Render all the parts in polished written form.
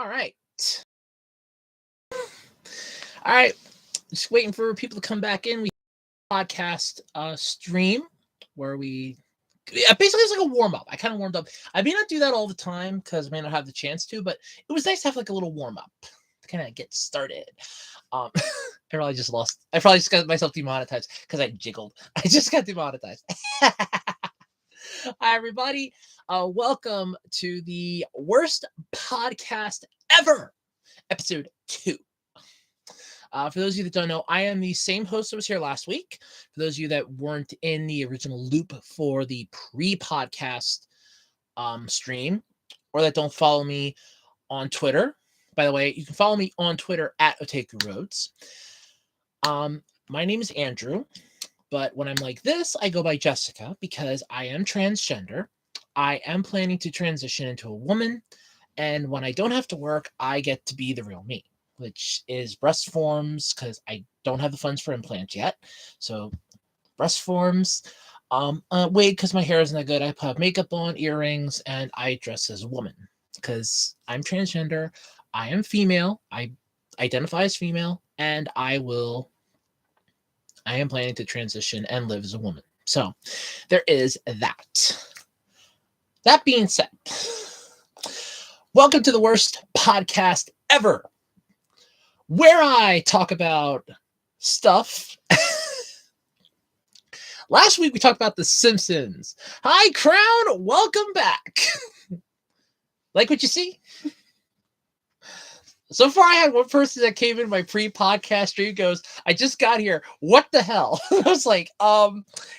All right. All right. Just waiting for people to come back in. We podcast stream where basically it's like a warm up. I kind of warmed up. I may not do that all the time because I may not have the chance to, but it was nice to have like a little warm up to kind of get started. I probably just got myself demonetized because I jiggled. I just got demonetized. Hi, everybody. Welcome to the worst podcast ever, episode 2. For those of you that don't know, I am the same host that was here last week. For those of you that weren't in the original loop for the pre-podcast stream, or that don't follow me on Twitter, by the way, you can follow me on Twitter at Otaku Roads. My name is Andrew, but when I'm like this, I go by Jessica because I am transgender. I am planning to transition into a woman, and when I don't have to work, I get to be the real me, which is breast forms because I don't have the funds for implants yet. So breast forms, wig because my hair isn't that good. I put makeup on, earrings, and I dress as a woman because I'm transgender. I am female. I identify as female, and I am planning to transition and live as a woman. So there is that. That being said, welcome to the worst podcast ever, where I talk about stuff. Last week we talked about The Simpsons. Hi, Crown. Welcome back. Like what you see? So far, I had one person that came in my pre-podcast stream goes, I just got here. What the hell? I was like,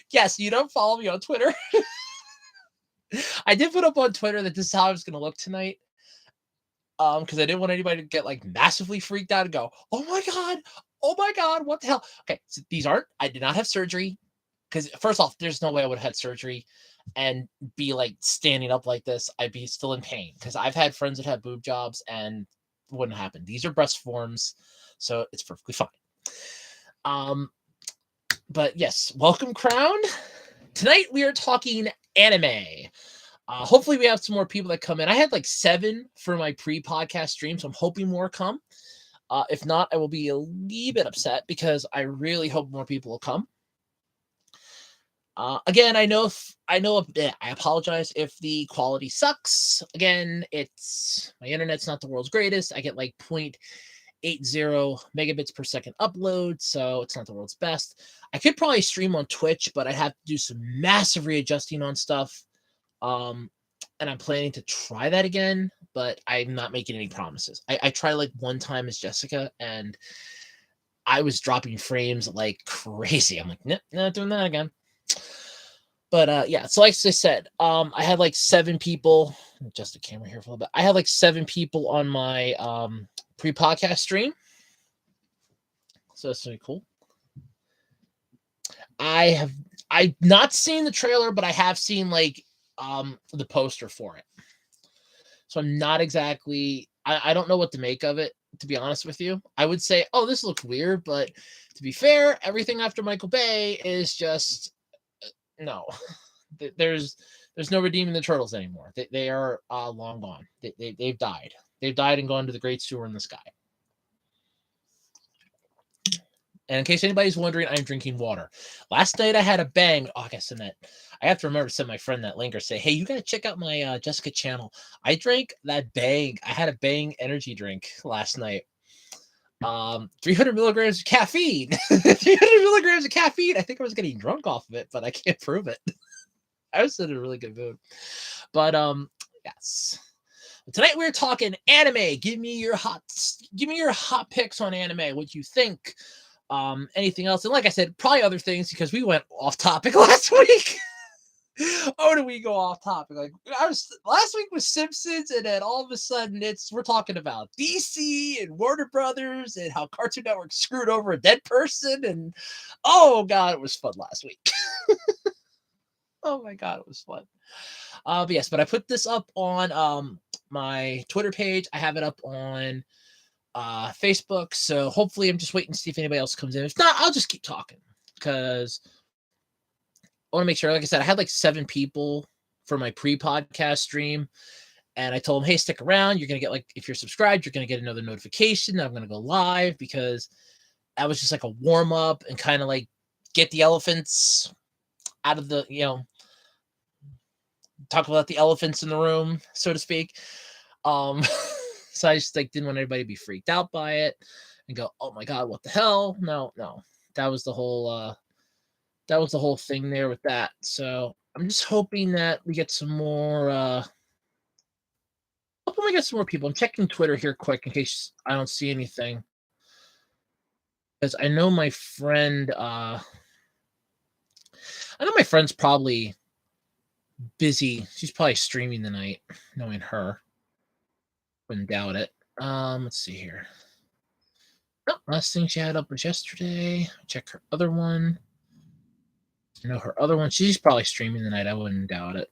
yes, you don't follow me on Twitter. I did put up on Twitter that this is how I was going to look tonight. Because I didn't want anybody to get like massively freaked out and go, oh my God, what the hell? Okay, so I did not have surgery. Because first off, there's no way I would have had surgery and be like standing up like this. I'd be still in pain because I've had friends that had boob jobs and it wouldn't happen. These are breast forms, so it's perfectly fine. But yes, welcome, Crown. Tonight we are talking anime. Hopefully we have some more people that come in. I had like 7 for my pre-podcast stream, so I'm hoping more come. If not, I will be a little bit upset because I really hope more people will come. Again, I apologize if the quality sucks. Again, my internet's not the world's greatest. I get like 0.80 megabits per second upload, so it's not the world's best. I could probably stream on Twitch, but I'd have to do some massive readjusting on stuff. And I'm planning to try that again, but I'm not making any promises. I tried like one time as Jessica, and I was dropping frames like crazy. I'm like, nope, not doing that again. But yeah, so like I said, I had like 7 people. Adjust the camera here for a little bit. I had like 7 people on my pre-podcast stream, so that's really cool. I've not seen the trailer, but I have seen like the poster for it. So I'm not exactly. I don't know what to make of it, to be honest with you. I would say, oh, this looks weird, but to be fair, everything after Michael Bay is just no. There's no redeeming the turtles anymore. They are long gone. They've died. They've died and gone to the great sewer in the sky. And in case anybody's wondering, I'm drinking water. Last night I had a bang. Oh, I guess I have to remember to send my friend that link or say, hey, you got to check out my Jessica channel. I drank that bang. I had a bang energy drink last night. 300 milligrams of caffeine. 300 milligrams of caffeine. I think I was getting drunk off of it, but I can't prove it. I was in a really good mood. But yes. Tonight we're talking anime. Give me your hot picks on anime. What you think? Anything else? And like I said, probably other things because we went off topic last week. Oh, did we go off topic? Like last week was Simpsons, and then all of a sudden we're talking about DC and Warner Brothers and how Cartoon Network screwed over a dead person, and oh god, it was fun last week. Oh my god, it was fun. But yes, but I put this up on my Twitter page. I have it up on Facebook, so hopefully I'm just waiting to see if anybody else comes in. If not, I'll just keep talking because I want to make sure. Like I said, I had like 7 people for my pre-podcast stream, And I told him, hey, stick around. You're gonna get like if you're subscribed, you're gonna get another notification. I'm gonna go live because that was just like a warm up and kind of like get the elephants out of the, talk about the elephants in the room, so to speak. Um, so I just like didn't want anybody to be freaked out by it and go, oh my god, what the hell? No, no. That was the whole thing there with that. So I'm just hoping that we get some more hoping we get some more people. I'm checking Twitter here quick in case I don't see anything. Because I know my friend's probably busy. She's probably streaming tonight, knowing her. Wouldn't doubt it. Let's see here. Oh, last thing she had up was yesterday. Check her other one. I know her other one. She's probably streaming tonight. I wouldn't doubt it.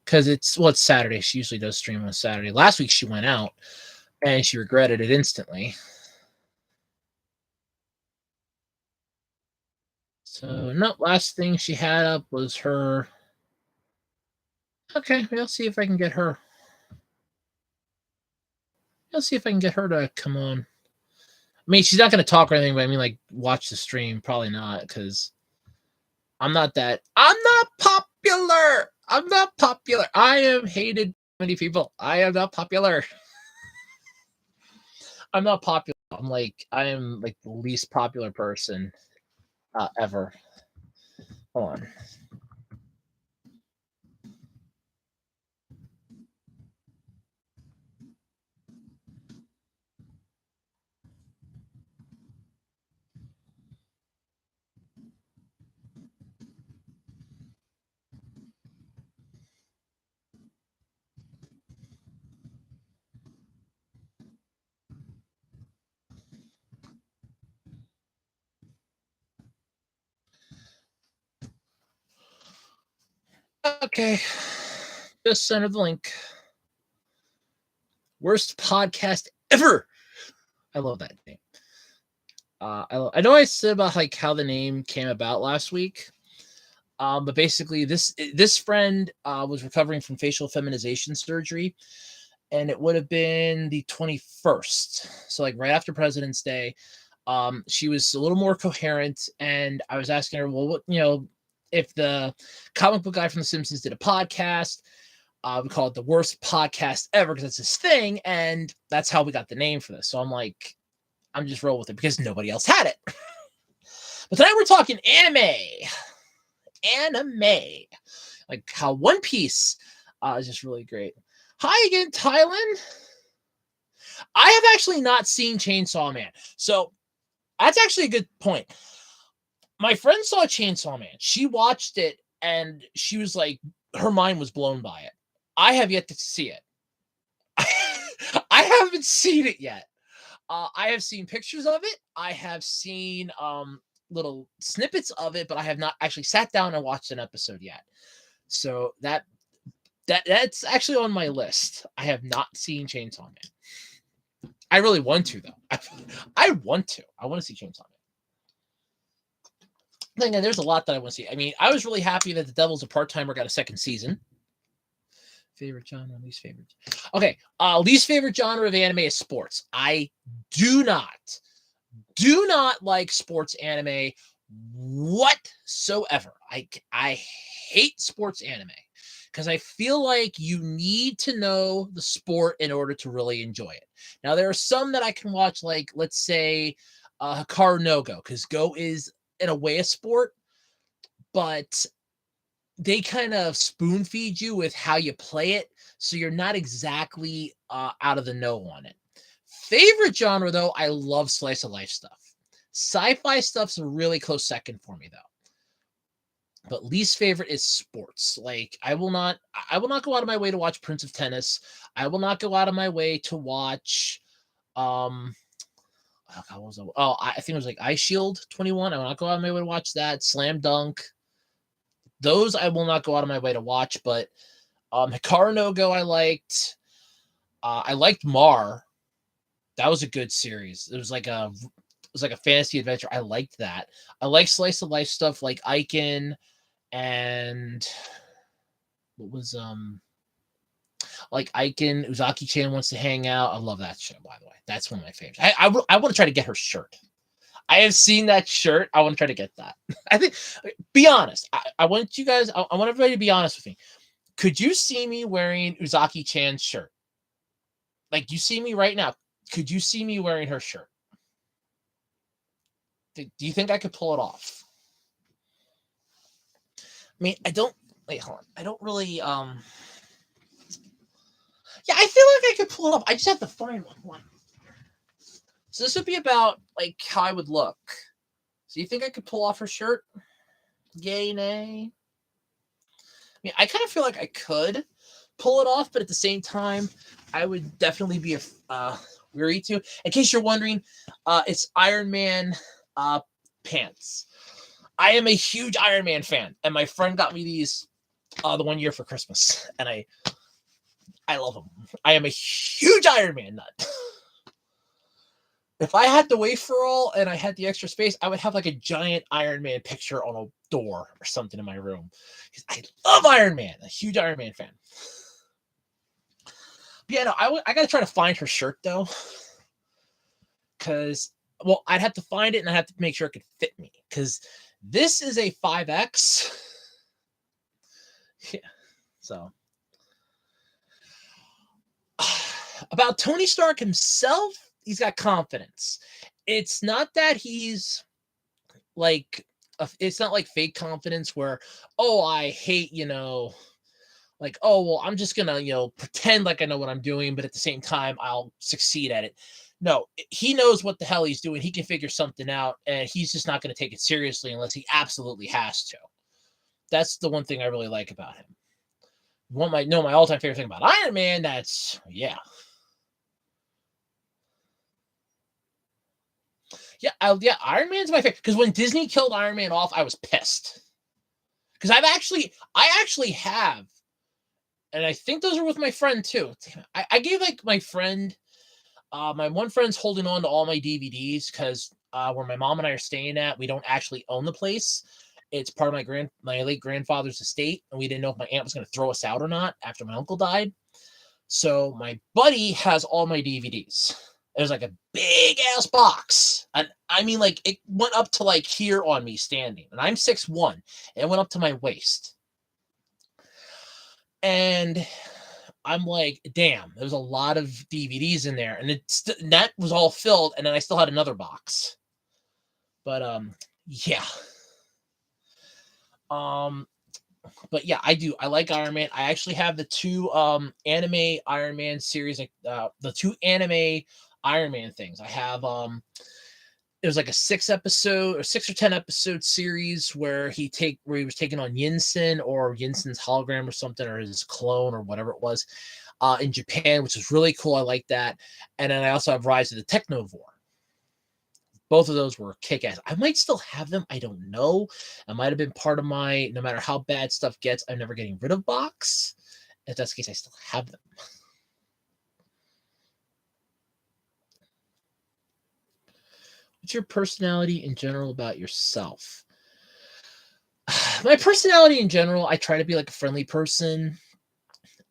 Because it's Saturday. She usually does stream on Saturday. Last week she went out and she regretted it instantly. So no, last thing she had up was her. Okay, I'll see if I can get her. I'll see if I can get her to come on. I mean, she's not going to talk or anything, but I mean, like, watch the stream. Probably not, because I'm not popular. I'm not popular. I am hated by many people. I am not popular. I'm not popular. I am like the least popular person ever. Hold on. Okay. Just send her the link. Worst podcast ever. I love that name. I know I said about like how the name came about last week. But basically, this friend was recovering from facial feminization surgery, and it would have been the 21st, so like right after President's Day. She was a little more coherent, and I was asking her, well, what, if the comic book guy from The Simpsons did a podcast, we call it the worst podcast ever because that's his thing, and that's how we got the name for this. So I'm like, I'm just roll with it because nobody else had it. But tonight we're talking anime, like how One Piece is just really great. Hi again, Thailand. I have actually not seen Chainsaw Man, so that's actually a good point. My friend saw Chainsaw Man. She watched it and she was like, her mind was blown by it. I have yet to see it. I haven't seen it yet. I have seen pictures of it. I have seen little snippets of it, but I have not actually sat down and watched an episode yet. So that's actually on my list. I have not seen Chainsaw Man. I really want to though. I want to. I want to see Chainsaw Man. Again, there's a lot that I want to see. I mean, I was really happy that The Devil's a Part-Timer got a second season. Favorite genre, least favorite. Okay, least favorite genre of anime is sports. I do not like sports anime whatsoever. I hate sports anime because I feel like you need to know the sport in order to really enjoy it. Now there are some that I can watch, like let's say Hikaru no Go, because Go is in a way a sport, but they kind of spoon feed you with how you play it, so you're not exactly out of the know on it. Favorite genre, though, I love slice of life stuff. Sci-fi stuff's a really close second for me, though. But least favorite is sports. Like I will not go out of my way to watch Prince of Tennis. I will not go out of my way to watch what was it? Oh, I think it was like Ice Shield 21. I will not go out of my way to watch that. Slam Dunk. Those I will not go out of my way to watch, but Hikaru no Go I liked. I liked Mar. That was a good series. It was like a fantasy adventure. I liked that. I like slice of life stuff like Icon and what was Like Aiken, Uzaki-chan wants to hang out. I love that show, by the way. That's one of my favorites. I want to try to get her shirt. I have seen that shirt. I want to try to get that. I think, be honest. I want you guys, I want everybody to be honest with me. Could you see me wearing Uzaki-chan's shirt? Like, you see me right now. Could you see me wearing her shirt? Do you think I could pull it off? I mean, I don't, wait, hold on. I don't really, yeah, I feel like I could pull it off. I just have to find one. So this would be about, like, how I would look. So you think I could pull off her shirt? Yay, nay? I mean, I kind of feel like I could pull it off, but at the same time, I would definitely be weary to. In case you're wondering, it's Iron Man pants. I am a huge Iron Man fan, and my friend got me these the one year for Christmas, and I love them. I am a huge Iron Man nut. If I had the wafer roll and I had the extra space, I would have like a giant Iron Man picture on a door or something in my room. Because I love Iron Man. A huge Iron Man fan. But yeah, no, I got to try to find her shirt, though. Because, well, I'd have to find it and I'd have to make sure it could fit me. Because this is a 5X. Yeah. So. About Tony Stark himself, he's got confidence. It's not that he's like, it's not like fake confidence where, oh, I hate, like, oh, well, I'm just gonna, pretend like I know what I'm doing, but at the same time, I'll succeed at it. No, he knows what the hell he's doing. He can figure something out, and he's just not going to take it seriously unless he absolutely has to. That's the one thing I really like about him. My all-time favorite thing about Iron Man, yeah. Yeah, Iron Man's my favorite because when Disney killed Iron Man off, I was pissed. Because I actually have, and I think those are with my friend too. I gave like my friend, my one friend's holding on to all my DVDs because where my mom and I are staying at, we don't actually own the place. It's part of my late grandfather's estate, and we didn't know if my aunt was going to throw us out or not after my uncle died. So my buddy has all my DVDs. It was like a big ass box. And I mean, like, it went up to like here on me standing. And I'm 6'1". It went up to my waist. And I'm like, damn, there's a lot of DVDs in there. And that was all filled. And then I still had another box. But yeah. But yeah, I do. I like Iron Man. I actually have the two anime Iron Man series, like the two anime Iron Man things. I have it was like a 6 or 10 episode series where he was taking on Yinsen or Yinsen's hologram or something, or his clone or whatever it was, in Japan, which is really cool. I like that. And then I also have Rise of the Technovore. Both of those were kick-ass. I might still have them. I don't know. I might have been part of my, no matter how bad stuff gets, I'm never getting rid of box. If that's the case, I still have them. What's your personality in general about yourself? My personality in general, I try to be like a friendly person.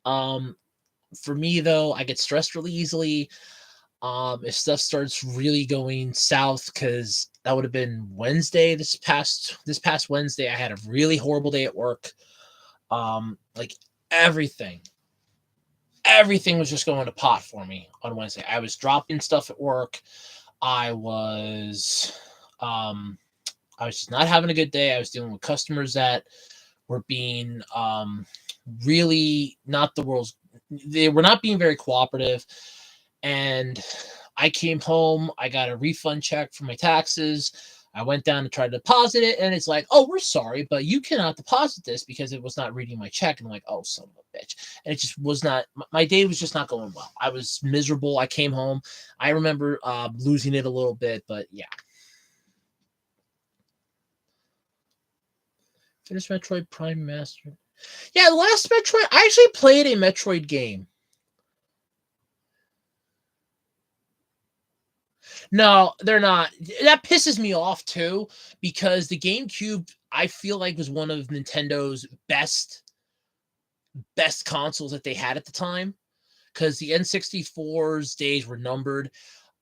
For me though, I get stressed really easily. If stuff starts really going south, because that would have been Wednesday, this past Wednesday, I had a really horrible day at work. Like everything was just going to pot for me on Wednesday. I was dropping stuff at work. I was just not having a good day. I was dealing with customers that were being really not they were not being very cooperative. And I came home, I got a refund check for my taxes. I went down to try to deposit it, and it's like, oh, we're sorry, but you cannot deposit this because it was not reading my check. And I'm like, oh, son of a bitch. And it just was not, my day was just not going well. I was miserable. I came home. I remember losing it a little bit, but yeah. Finish Metroid Prime Master. Yeah, the last Metroid, I actually played a Metroid game. No, they're not. That pisses me off too, because the GameCube, I feel like, was one of Nintendo's best best consoles that they had at the time, because the N64's days were numbered.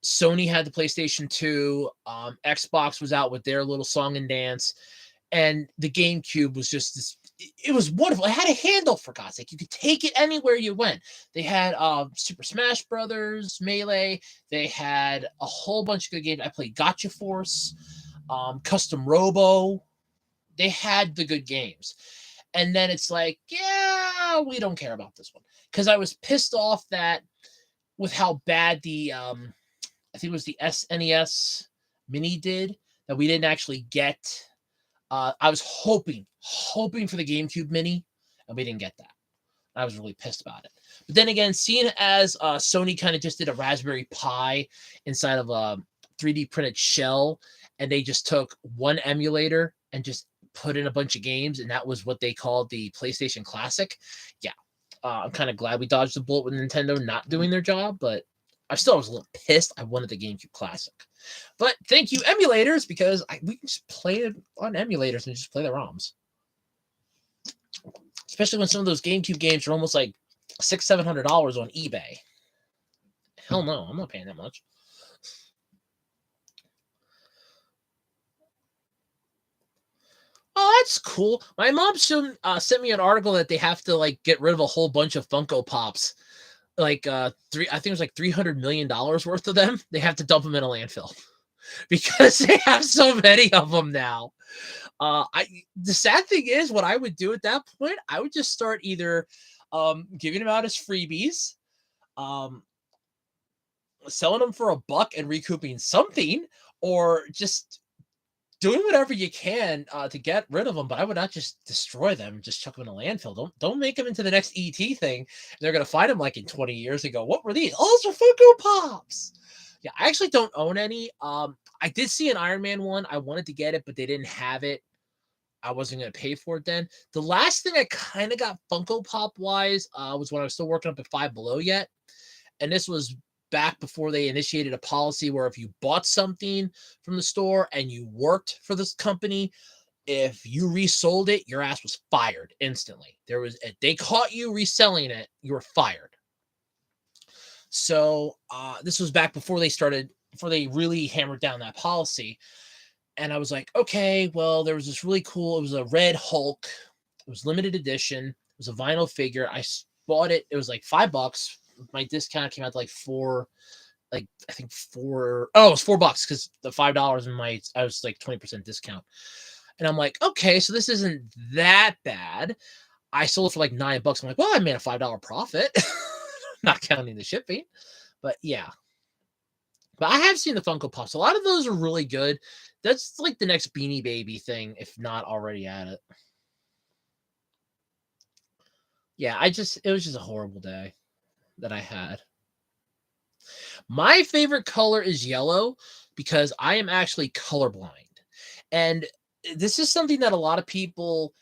Sony had the PlayStation 2. Xbox was out with their little song and dance, and the GameCube was just this. It was wonderful. It had a handle, for God's sake. You could take it anywhere you went. They had Super Smash Brothers, Melee. They had a whole bunch of good games. I played Gotcha Force, Custom Robo. They had the good games. And then it's like, yeah, we don't care about this one. Because I was pissed off that with how bad the I think it was the SNES Mini did, that we didn't actually get. I was hoping for the GameCube Mini, and we didn't get that. I was really pissed about it. But then again, seeing as Sony kind of just did a Raspberry Pi inside of a 3D printed shell, and they just took one emulator and just put in a bunch of games, and that was what they called the PlayStation Classic. Yeah, I'm kind of glad we dodged the bullet with Nintendo not doing their job, but I was a little pissed. I wanted the GameCube Classic. But thank you, emulators, because we can just play it on emulators and just play the ROMs. Especially when some of those GameCube games are almost like $600-700 on eBay. Hell no, I'm not paying that much. Oh, that's cool. My mom sent me an article that they have to like get rid of a whole bunch of Funko Pops. Like I think it was like $300 million worth of them. They have to dump them in a landfill because they have so many of them now. The sad thing is, what I would do at that point, I would just start either giving them out as freebies, selling them for $1 and recouping something, or just doing whatever you can to get rid of them. But I would not just destroy them, just chuck them in a landfill. Don't make them into the next ET thing. They're gonna find them like in 20 years and go, "What were these? Oh, those are Funko Pops." Yeah, I actually don't own any. I did see an Iron Man one. I wanted to get it, but they didn't have it. I wasn't going to pay for it then. The last thing I kind of got Funko Pop wise was when I was still working up at Five Below yet. And this was back before they initiated a policy where if you bought something from the store and you worked for this company, if you resold it, your ass was fired instantly. If they caught you reselling it, you were fired. So this was back before they really hammered down that policy. And I was like, okay, well, there was this really cool, it was a red Hulk. It was limited edition. It was a vinyl figure. I bought it. It was like $5. My discount came out to like it was $4 because the $5 I was like 20% discount. And I'm like, okay, so this isn't that bad. I sold it for like $9. I'm like, well, I made a $5 profit, not counting the shipping. But yeah. But I have seen the Funko Pops. A lot of those are really good. That's like the next Beanie Baby thing, if not already at it. Yeah, it was just a horrible day that I had. My favorite color is yellow because I am actually colorblind. And this is something that a lot of people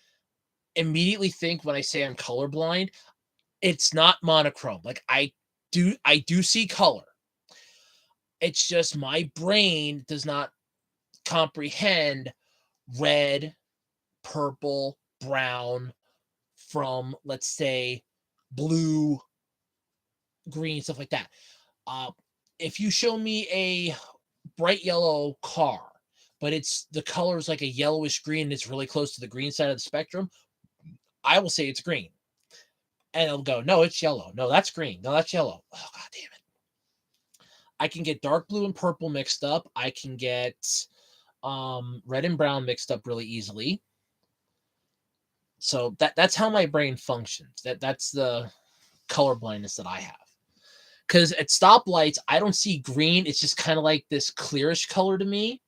immediately think when I say I'm colorblind. It's not monochrome. Like I do see color. It's just my brain does not comprehend red, purple, brown from, let's say, blue, green, stuff like that. If you show me a bright yellow car, but the color is like a yellowish green and it's really close to the green side of the spectrum, I will say it's green. And it'll go, no, it's yellow. No, that's green. No, that's yellow. Oh, God damn it. I can get dark blue and purple mixed up. I can get red and brown mixed up really easily. So that's how my brain functions. That's the color blindness that I have. Because at stoplights, I don't see green. It's just kind of like this clearish color to me.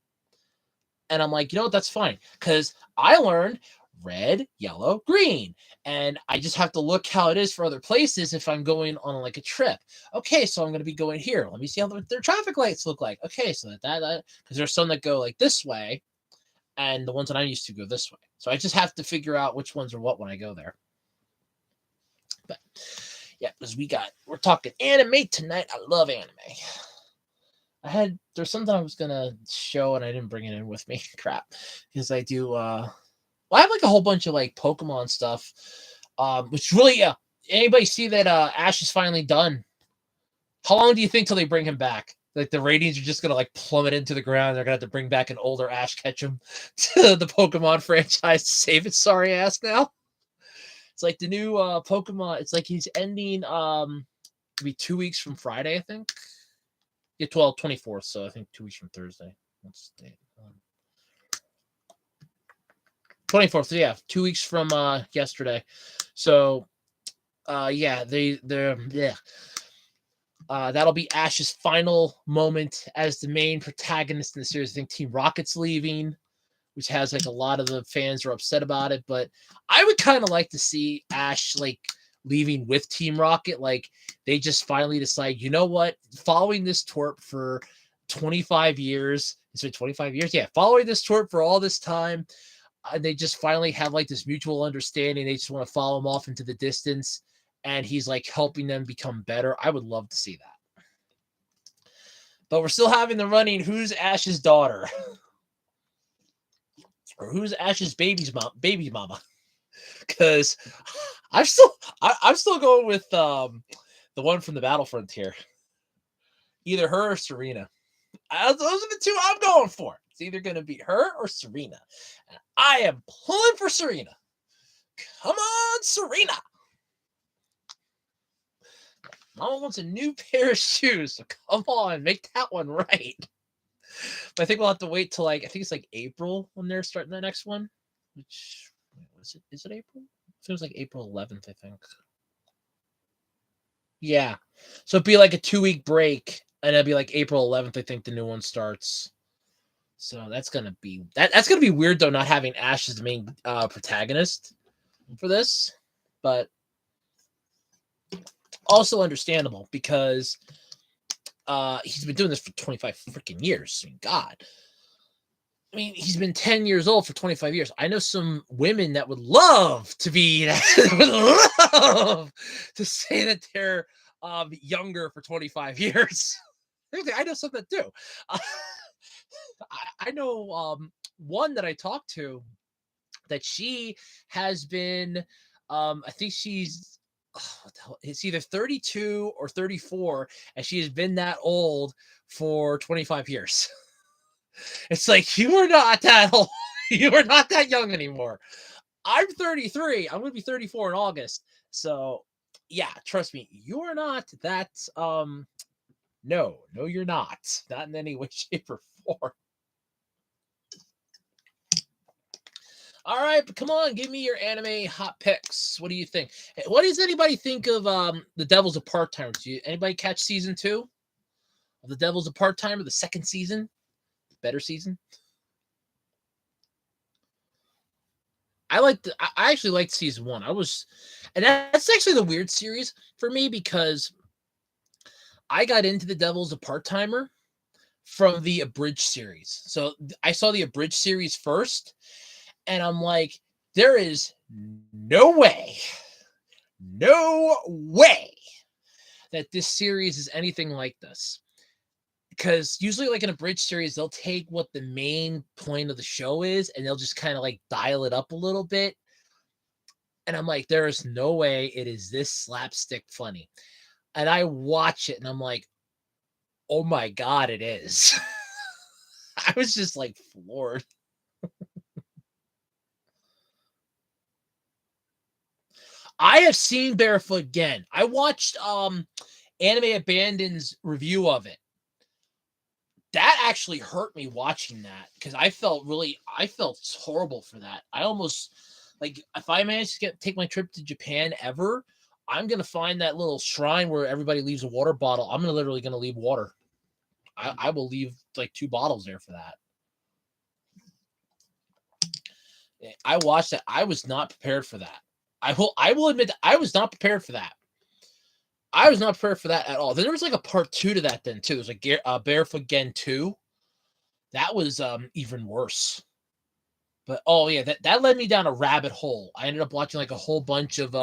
And I'm like, you know what? That's fine. Because I learned red, yellow, green. And I just have to look how it is for other places if I'm going on like a trip. Okay, so I'm going to be going here. Let me see how their traffic lights look like. Okay, so that because there's some that go like this way, and the ones that I'm used to go this way. So I just have to figure out which ones are what when I go there. But yeah, because we're talking anime tonight. I love anime. There's something I was gonna show and I didn't bring it in with me. Crap. Because I do I have like a whole bunch of like Pokemon stuff. Which really, anybody see that Ash is finally done? How long do you think till they bring him back? Like the ratings are just gonna like plummet into the ground. They're gonna have to bring back an older Ash Ketchum to the Pokemon franchise to save its sorry ass now. It's like the new Pokemon. It's like he's ending it'll be 2 weeks from Friday, I think. Yeah, 24th, so I think 2 weeks from Thursday. What's the date? 24th, so yeah, 2 weeks from yesterday. So yeah, they're yeah. That'll be Ash's final moment as the main protagonist in the series. I think Team Rocket's leaving, which has like a lot of the fans are upset about it. But I would kind of like to see Ash like leaving with Team Rocket. Like they just finally decide, you know what? Following this twerp for 25 years. Is it 25 years? Yeah, following this twerp for all this time. They just finally have like this mutual understanding. They just want to follow him off into the distance. And he's like helping them become better. I would love to see that. But we're still having the running. Who's Ash's daughter? Or who's Ash's baby mama? Because I'm still going with the one from the Battlefront here. Either her or Serena. Those are the two I'm going for. It's either going to be her or Serena. And I am pulling for Serena. Come on, Serena. Mama wants a new pair of shoes, so come on, make that one right. But I think we'll have to wait till I think it's like April when they're starting the next one. Which is it April? It feels like April 11th, I think. Yeah. So it'd be like a 2-week break, and it'll be like April 11th, I think the new one starts. So that's gonna be that's gonna be weird though, not having Ash as the main protagonist for this. But also understandable because he's been doing this for 25 freaking years. I mean, God. I mean, he's been 10 years old for 25 years. I know some women that would love to be, would love to say that they're younger for 25 years. I know some that do. I know one that I talked to that she has been, I think she's, it's either 32 or 34, and she has been that old for 25 years. It's like, you are not that old. You are not that young anymore. I'm 33. I'm going to be 34 in August. So, yeah, trust me, you are not that. No, you're not. Not in any way, shape, or form. All right, but come on, give me your anime hot picks. What do you think? What does anybody think of The Devil's a Part-Timer? Anybody catch season 2 of The Devil's a Part-Timer, the second season? Better season? I actually liked season 1. And that's actually the weird series for me because I got into The Devil's a Part-Timer from the abridged series. So I saw the abridged series first, and I'm like, there is no way that this series is anything like this. Because usually, like in a bridge series, they'll take what the main point of the show is and they'll just kind of like dial it up a little bit. And I'm like, there is no way it is this slapstick funny. And I watch it and I'm like, oh my God, it is. I was just like floored. I have seen Barefoot Gen. I watched Anime Abandon's review of it. That actually hurt me watching that because I felt horrible for that. I almost like if I manage to take my trip to Japan ever, I'm gonna find that little shrine where everybody leaves a water bottle. I'm literally gonna leave water. I will leave like 2 bottles there for that. I watched that. I was not prepared for that. I will admit that I was not prepared for that. I was not prepared for that at all. Then there was like a part 2 to that then too. There's like Barefoot Gen 2. That was even worse. But oh yeah, that led me down a rabbit hole. I ended up watching like a whole bunch of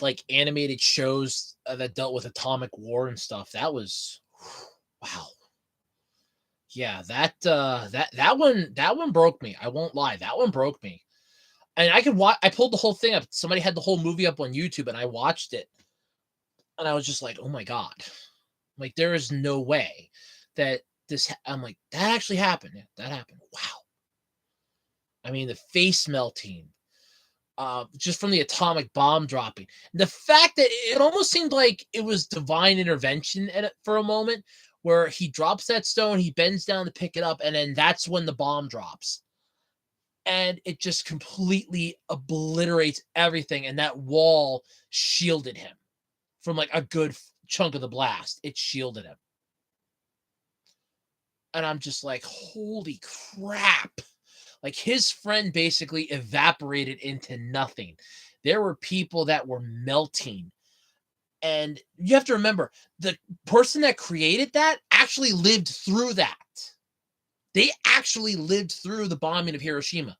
like animated shows that dealt with atomic war and stuff. That was wow. Yeah, that one broke me. I won't lie. That one broke me. And I could watch. I pulled the whole thing up. Somebody had the whole movie up on YouTube, and I watched it, and I was just like, "Oh my god!" Like there is no way that this. I'm like that actually happened. Yeah, that happened. Wow. I mean, the face melting, just from the atomic bomb dropping. The fact that it almost seemed like it was divine intervention for a moment, where he drops that stone, he bends down to pick it up, and then that's when the bomb drops. And it just completely obliterates everything. And that wall shielded him from like a good chunk of the blast. It shielded him. And I'm just like, holy crap. Like his friend basically evaporated into nothing. There were people that were melting. And you have to remember, the person that created that actually lived through that. They actually lived through the bombing of Hiroshima.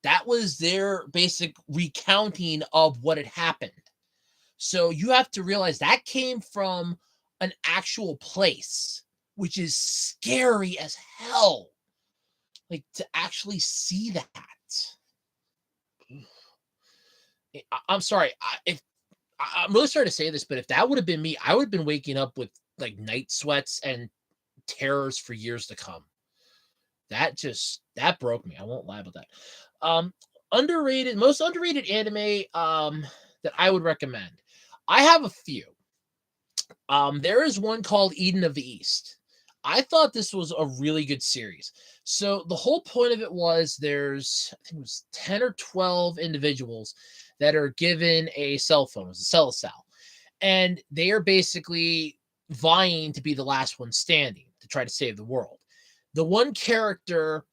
That was their basic recounting of what had happened. So you have to realize that came from an actual place, which is scary as hell. Like to actually see that. I'm sorry. I'm really sorry to say this, but if that would have been me, I would have been waking up with like night sweats and terrors for years to come. That broke me. I won't lie about that. Most underrated anime that I would recommend. I have a few. There is one called Eden of the East. I thought this was a really good series. So the whole point of it was there's, I think it was 10 or 12 individuals that are given a cell phone, it's a cell cell, and they are basically vying to be the last one standing to try to save the world. The one character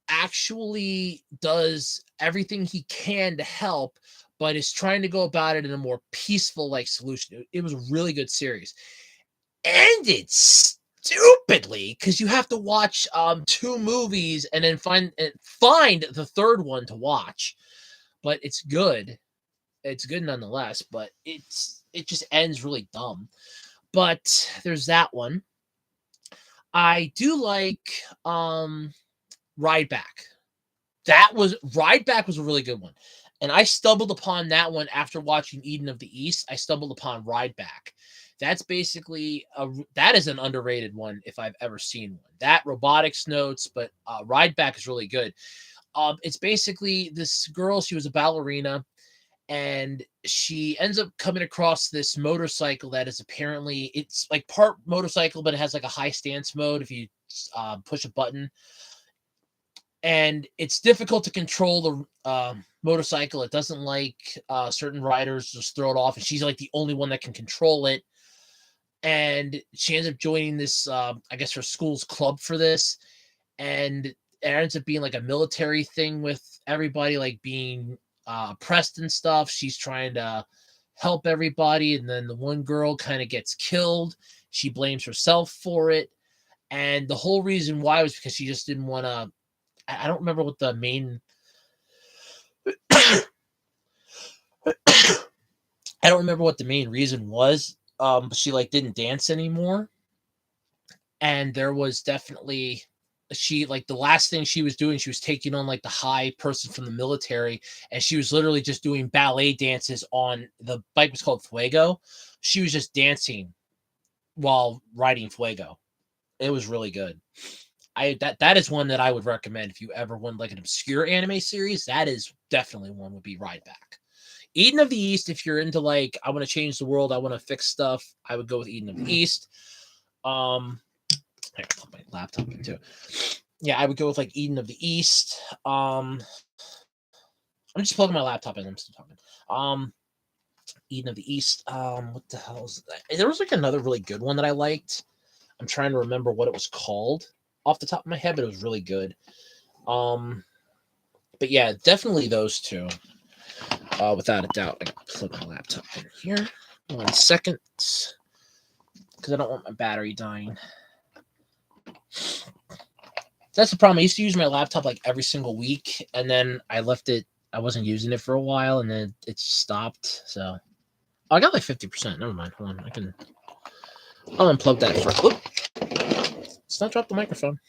actually does everything he can to help, but is trying to go about it in a more peaceful like solution. It was a really good series. Ended stupidly because you have to watch 2 movies and then find the third one to watch. But it's good. It's good nonetheless, but it just ends really dumb. But there's that one. I do like Ride Back. Ride Back was a really good one. And I stumbled upon that one after watching Eden of the East. I stumbled upon Ride Back. That's basically that is an underrated one if I've ever seen one. That robotics notes, but Ride Back is really good. It's basically this girl. She was a ballerina, and she ends up coming across this motorcycle that is apparently it's like part motorcycle, but it has like a high stance mode if you push a button. And it's difficult to control the motorcycle. It doesn't like certain riders just throw it off, and she's like the only one that can control it. And she ends up joining this, I guess her school's club for this, and it ends up being like a military thing with everybody, like being oppressed and stuff. She's trying to help everybody, and then the one girl kind of gets killed. She blames herself for it, and the whole reason why was because she just didn't want to. I don't remember what the main. I don't remember what the main reason was. But she like didn't dance anymore, and there was definitely she like the last thing she was doing, she was taking on like the high person from the military, and she was literally just doing ballet dances on the bike was called Fuego. She was just dancing while riding Fuego. It was really good. That is one that I would recommend if you ever want like an obscure anime series. That is definitely one would be Ride Back. Eden of the East, if you're into like I want to change the world, I want to fix stuff, I would go with Eden of the East. I gotta plug my laptop in too. Yeah, I would go with like Eden of the East. I'm just plugging my laptop in. I'm still talking. Eden of the East. What the hell is that? There was like another really good one that I liked. I'm trying to remember what it was called off the top of my head, but it was really good. But yeah, definitely those two. Without a doubt. I gotta plug my laptop in here. 1 second. Because I don't want my battery dying. That's the problem. I used to use my laptop like every single week, and then I left it. I wasn't using it for a while, and then it stopped. So I got like 50%. Never mind. Hold on. I'll unplug that first. Whoop. Let's not drop the microphone.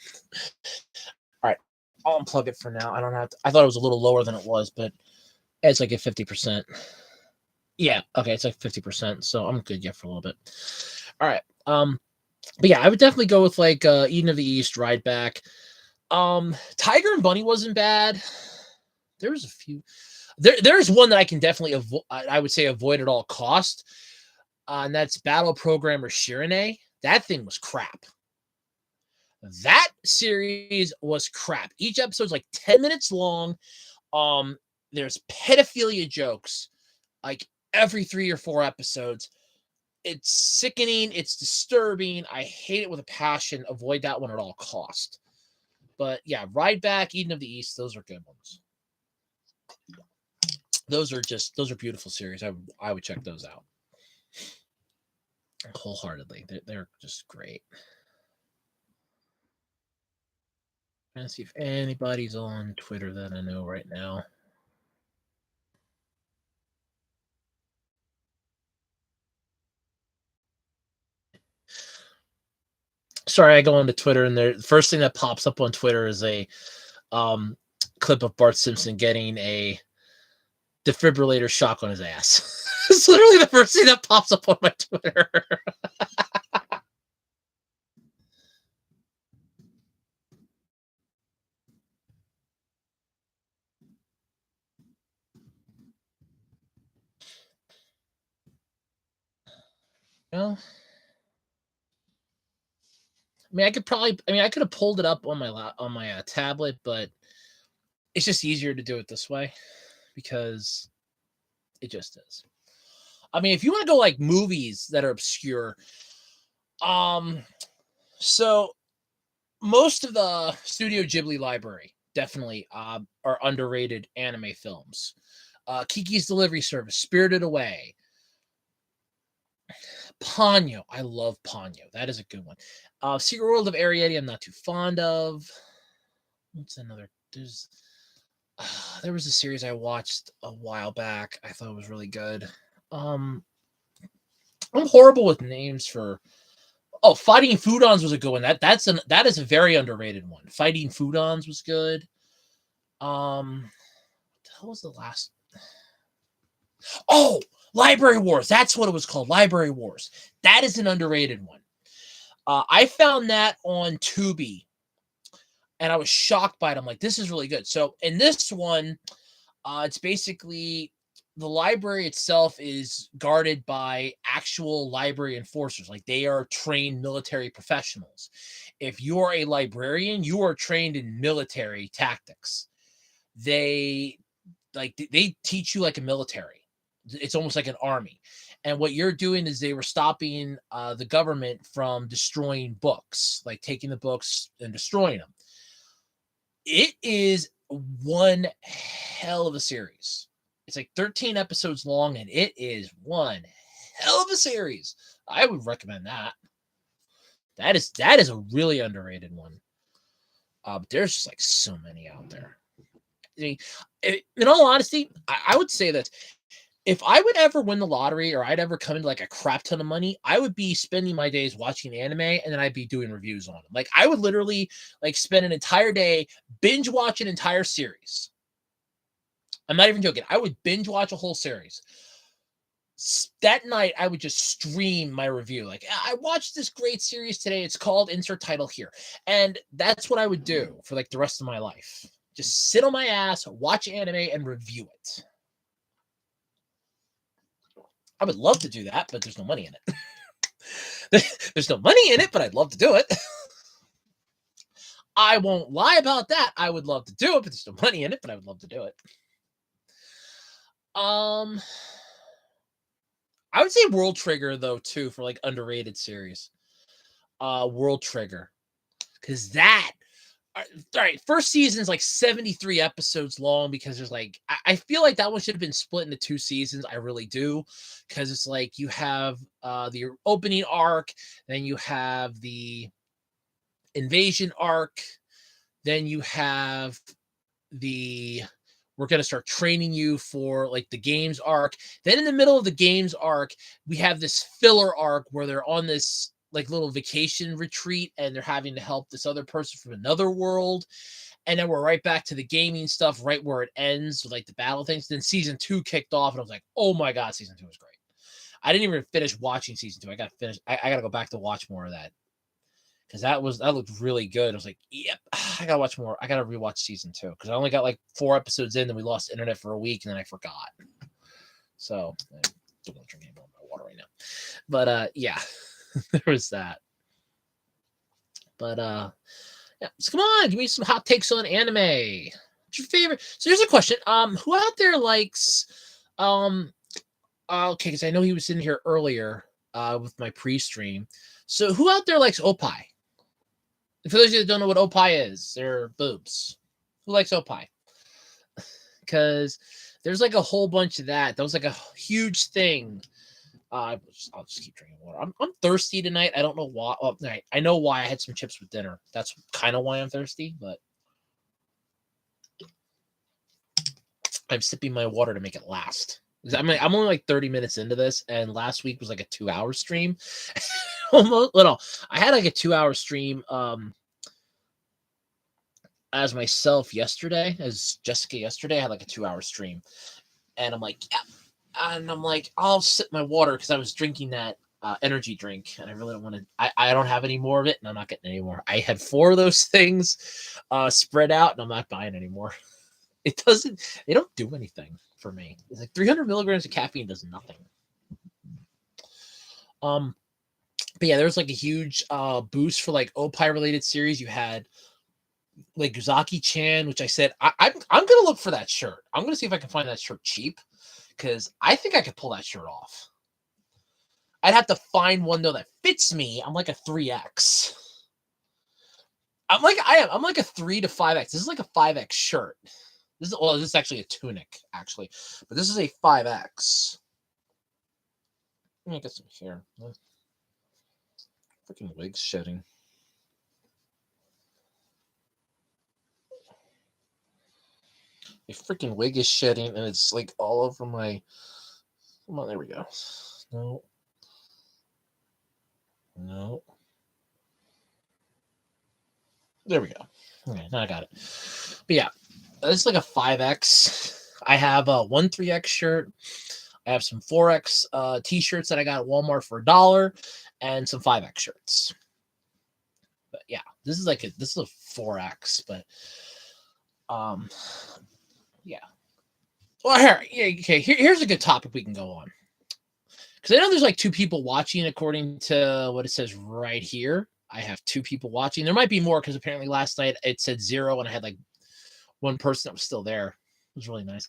All right. I'll unplug it for now. I don't have to. I thought it was a little lower than it was, but it's like at 50%. Yeah, okay, it's like 50%, so I'm good yet for a little bit. All right. But yeah, I would definitely go with like Eden of the East, Ride Back. Tiger and Bunny wasn't bad. There's a few. There's one that I can definitely avoid. I would say avoid at all cost, and that's Battle Programmer Shirane. That thing was crap. That series was crap. Each episode's like 10 minutes long. There's pedophilia jokes like every 3 or 4 episodes. It's sickening. It's disturbing. I hate it with a passion. Avoid that one at all cost. But yeah, Ride Back, Eden of the East, those are good ones. Those are beautiful series. I would check those out wholeheartedly. They're just great. Trying to see if anybody's on Twitter that I know right now. Sorry, I go onto Twitter and the first thing that pops up on Twitter is a clip of Bart Simpson getting a defibrillator shock on his ass. It's literally the first thing that pops up on my Twitter. Well, I could have pulled it up on my tablet, but it's just easier to do it this way because it just is. I mean, if you want to go like movies that are obscure, so most of the Studio Ghibli library definitely are underrated anime films. Kiki's Delivery Service, Spirited Away, Ponyo. I love Ponyo. That is a good one. Secret World of Arrietty, I'm not too fond of. What's another? There was a series I watched a while back. I thought it was really good. I'm horrible with names for. Oh, Fighting Foodons was a good one. That is a very underrated one. Fighting Foodons was good. What the hell was the last? Oh, Library Wars. That's what it was called. Library Wars. That is an underrated one. I found that on Tubi, and I was shocked by it. I'm like, this is really good. So in this one, it's basically the library itself is guarded by actual library enforcers. Like they are trained military professionals. If you're a librarian, you are trained in military tactics. They teach you like a military. It's almost like an army. And what you're doing is they were stopping the government from destroying books, like taking the books and destroying them. It is one hell of a series. It's like 13 episodes long, and it is one hell of a series. I would recommend that. That is a really underrated one. But there's just like so many out there. I mean, in all honesty, I would say that if I would ever win the lottery or I'd ever come into like a crap ton of money, I would be spending my days watching anime and then I'd be doing reviews on them. Like I would literally like spend an entire day binge watch an entire series. I'm not even joking. I would binge watch a whole series. That night, I would just stream my review. Like, I watched this great series today. It's called insert title here. And that's what I would do for like the rest of my life. Just sit on my ass, watch anime, and review it. I would love to do that, but there's no money in it. There's no money in it, but I'd love to do it. I won't lie about that. I would love to do it, but there's no money in it, but I would love to do it. I would say World Trigger though too for like underrated series. World Trigger, because that. All right, first season is like 73 episodes long because there's like I feel like that one should have been split into 2 seasons. I really do, because it's like you have the opening arc, then you have the invasion arc, then you have the we're going to start training you for like the games arc. Then in the middle of the games arc, we have this filler arc where they're on this like little vacation retreat and they're having to help this other person from another world. And then we're right back to the gaming stuff, right where it ends, with like the battle things. Then season 2 kicked off, and I was like, oh my god, season 2 was great. I didn't even finish watching season 2. I got to finish. I got to go back to watch more of that, because that looked really good. I was like, yep, I gotta watch more. I gotta rewatch season 2, because I only got like 4 episodes in, then we lost internet for a week, and then I forgot. So I don't want to drink any more of my water right now. But yeah, there was that. But yeah, so come on, give me some hot takes on anime. What's your favorite? So here's a question. Who out there likes okay, because I know he was in here earlier with my pre-stream. So who out there likes Opie? For those of you that don't know what Opie is, they're boobs. Who likes Opie? Because there's like a whole bunch of that. That was like a huge thing. I'll just keep drinking water. I'm thirsty tonight. I don't know why. Oh, I know why. I had some chips with dinner. That's kind of why I'm thirsty, but I'm sipping my water to make it last. I'm only like 30 minutes into this, and last week was like a 2-hour stream. Almost little. I had like a 2-hour stream as myself yesterday, as Jessica yesterday. I had like a 2-hour stream, and I'm like, yeah. And I'm like, I'll sip my water, because I was drinking that energy drink, and I really don't want to. I don't have any more of it, and I'm not getting any more. I had 4 of those things spread out, and I'm not buying anymore. They don't do anything for me. It's like 300 milligrams of caffeine does nothing. But yeah, there was like a huge boost for like Opie related series. You had like Zaki-chan, which I said I'm gonna look for that shirt. I'm gonna see if I can find that shirt cheap, because I think I could pull that shirt off. I'd have to find one though that fits me. I'm like a 3X. I'm like a 3 to 5X. This is like a 5X shirt. This is actually a tunic, actually, but this is a 5X. Let me get some here. Freaking wig's shedding. A freaking wig is shedding, and it's like all over my. Come on, there we go. No. There we go. Okay, now I got it. But yeah, this is like a 5X. I have a 1 3X shirt. I have some 4X t-shirts that I got at Walmart for $1, and some 5X shirts. But yeah, this is a 4X, but yeah. Well, here's a good topic we can go on, because I know there's like 2 people watching according to what it says right here. I have 2 people watching. There might be more, because apparently last night it said 0, and I had like 1 person that was still there. It was really nice.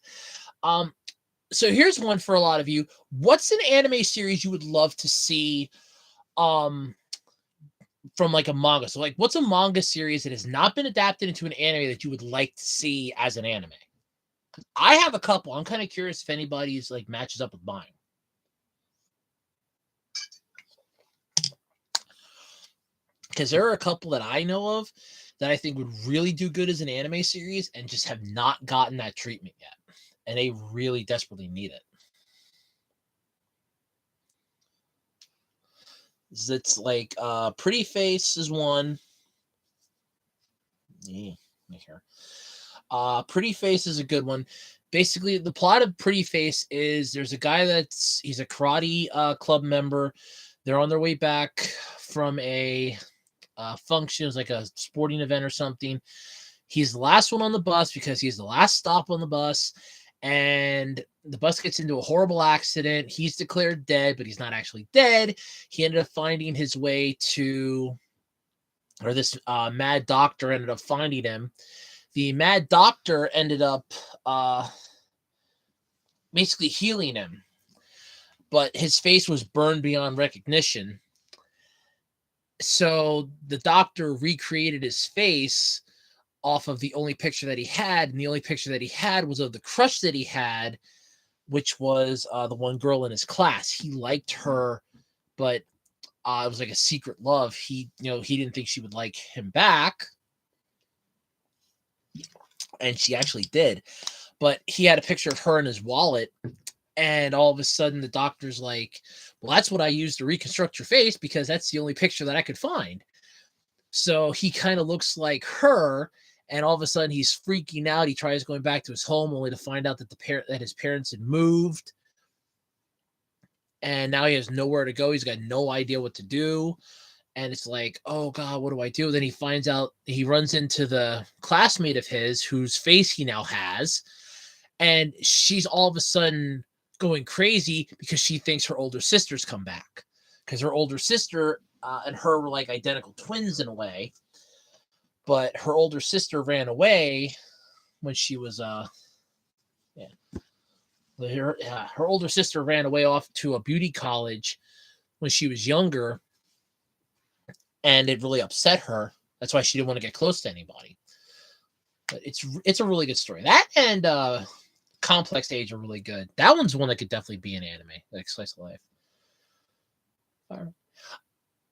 So here's one for a lot of you. What's an anime series you would love to see from like a manga? So like, what's a manga series that has not been adapted into an anime that you would like to see as an anime? I have a couple. I'm kind of curious if anybody's like matches up with mine. Because there are a couple that I know of that I think would really do good as an anime series and just have not gotten that treatment yet. And they really desperately need it. It's like Pretty Face is one. Yeah, here. Pretty Face is a good one. Basically, the plot of Pretty Face is there's a guy he's a karate club member. They're on their way back from a function. It was like a sporting event or something. He's the last one on the bus because he's the last stop on the bus, and the bus gets into a horrible accident. He's declared dead, but he's not actually dead. He ended up finding his way to, or this mad doctor ended up finding him. The mad doctor ended up basically healing him, but his face was burned beyond recognition. So the doctor recreated his face off of the only picture that he had, and the only picture that he had was of the crush that he had, which was the one girl in his class. He liked her, but it was like a secret love. He didn't think she would like him back, and she actually did. But he had a picture of her in his wallet, and all of a sudden the doctor's like, well, that's what I used to reconstruct your face, because that's the only picture that I could find. So he kind of looks like her, and all of a sudden he's freaking out. He tries going back to his home only to find out that that his parents had moved, and now he has nowhere to go. He's got no idea what to do. And it's like, oh God, what do I do? Then he finds out, he runs into the classmate of his whose face he now has. And she's all of a sudden going crazy because she thinks her older sister's come back. Because her older sister and her were like identical twins in a way. But her older sister ran away when she was, her older sister ran away off to a beauty college when she was younger, and it really upset her. That's why she didn't want to get close to anybody. But it's a really good story. That and Complex Age are really good. That one's one that could definitely be an anime, like slice of life.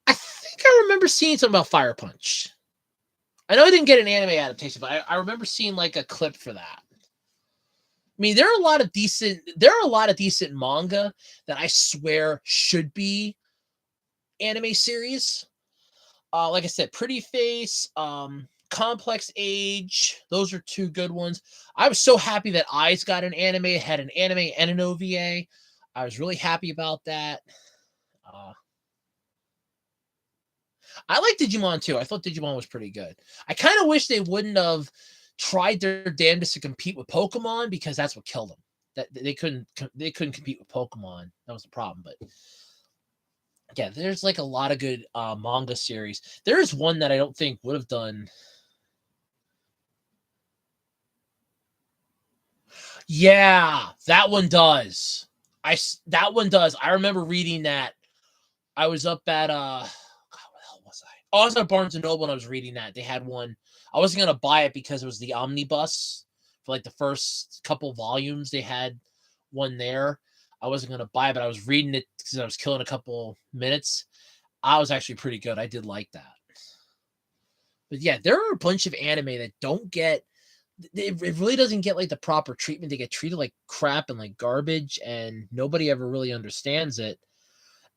I think I remember seeing something about Fire Punch. I know I didn't get an anime adaptation, but I remember seeing like a clip for that. I mean, there are a lot of decent manga that I swear should be anime series. Like I said, Pretty Face, Complex Age, those are two good ones. I was so happy that Eyes got an anime. It had an anime and an OVA. I was really happy about that. I like Digimon too. I thought Digimon was pretty good. I kind of wish they wouldn't have tried their damnedest to compete with Pokemon, because that's what killed them. That they couldn't compete with Pokemon. That was the problem. But yeah, there's like a lot of good manga series. There is one that I don't think would have done. Yeah, that one does. That one does. I remember reading that. I was up at God, what the hell was I? Oh, I was at Barnes and Noble and I was reading that. They had one. I wasn't gonna buy it because it was the omnibus for like the first couple volumes. They had one there. I wasn't gonna buy it, but I was reading it because I was killing a couple minutes. I was actually pretty good. I did like that. But yeah, there are a bunch of anime that don't get. It really doesn't get like the proper treatment. They get treated like crap and like garbage, and nobody ever really understands it.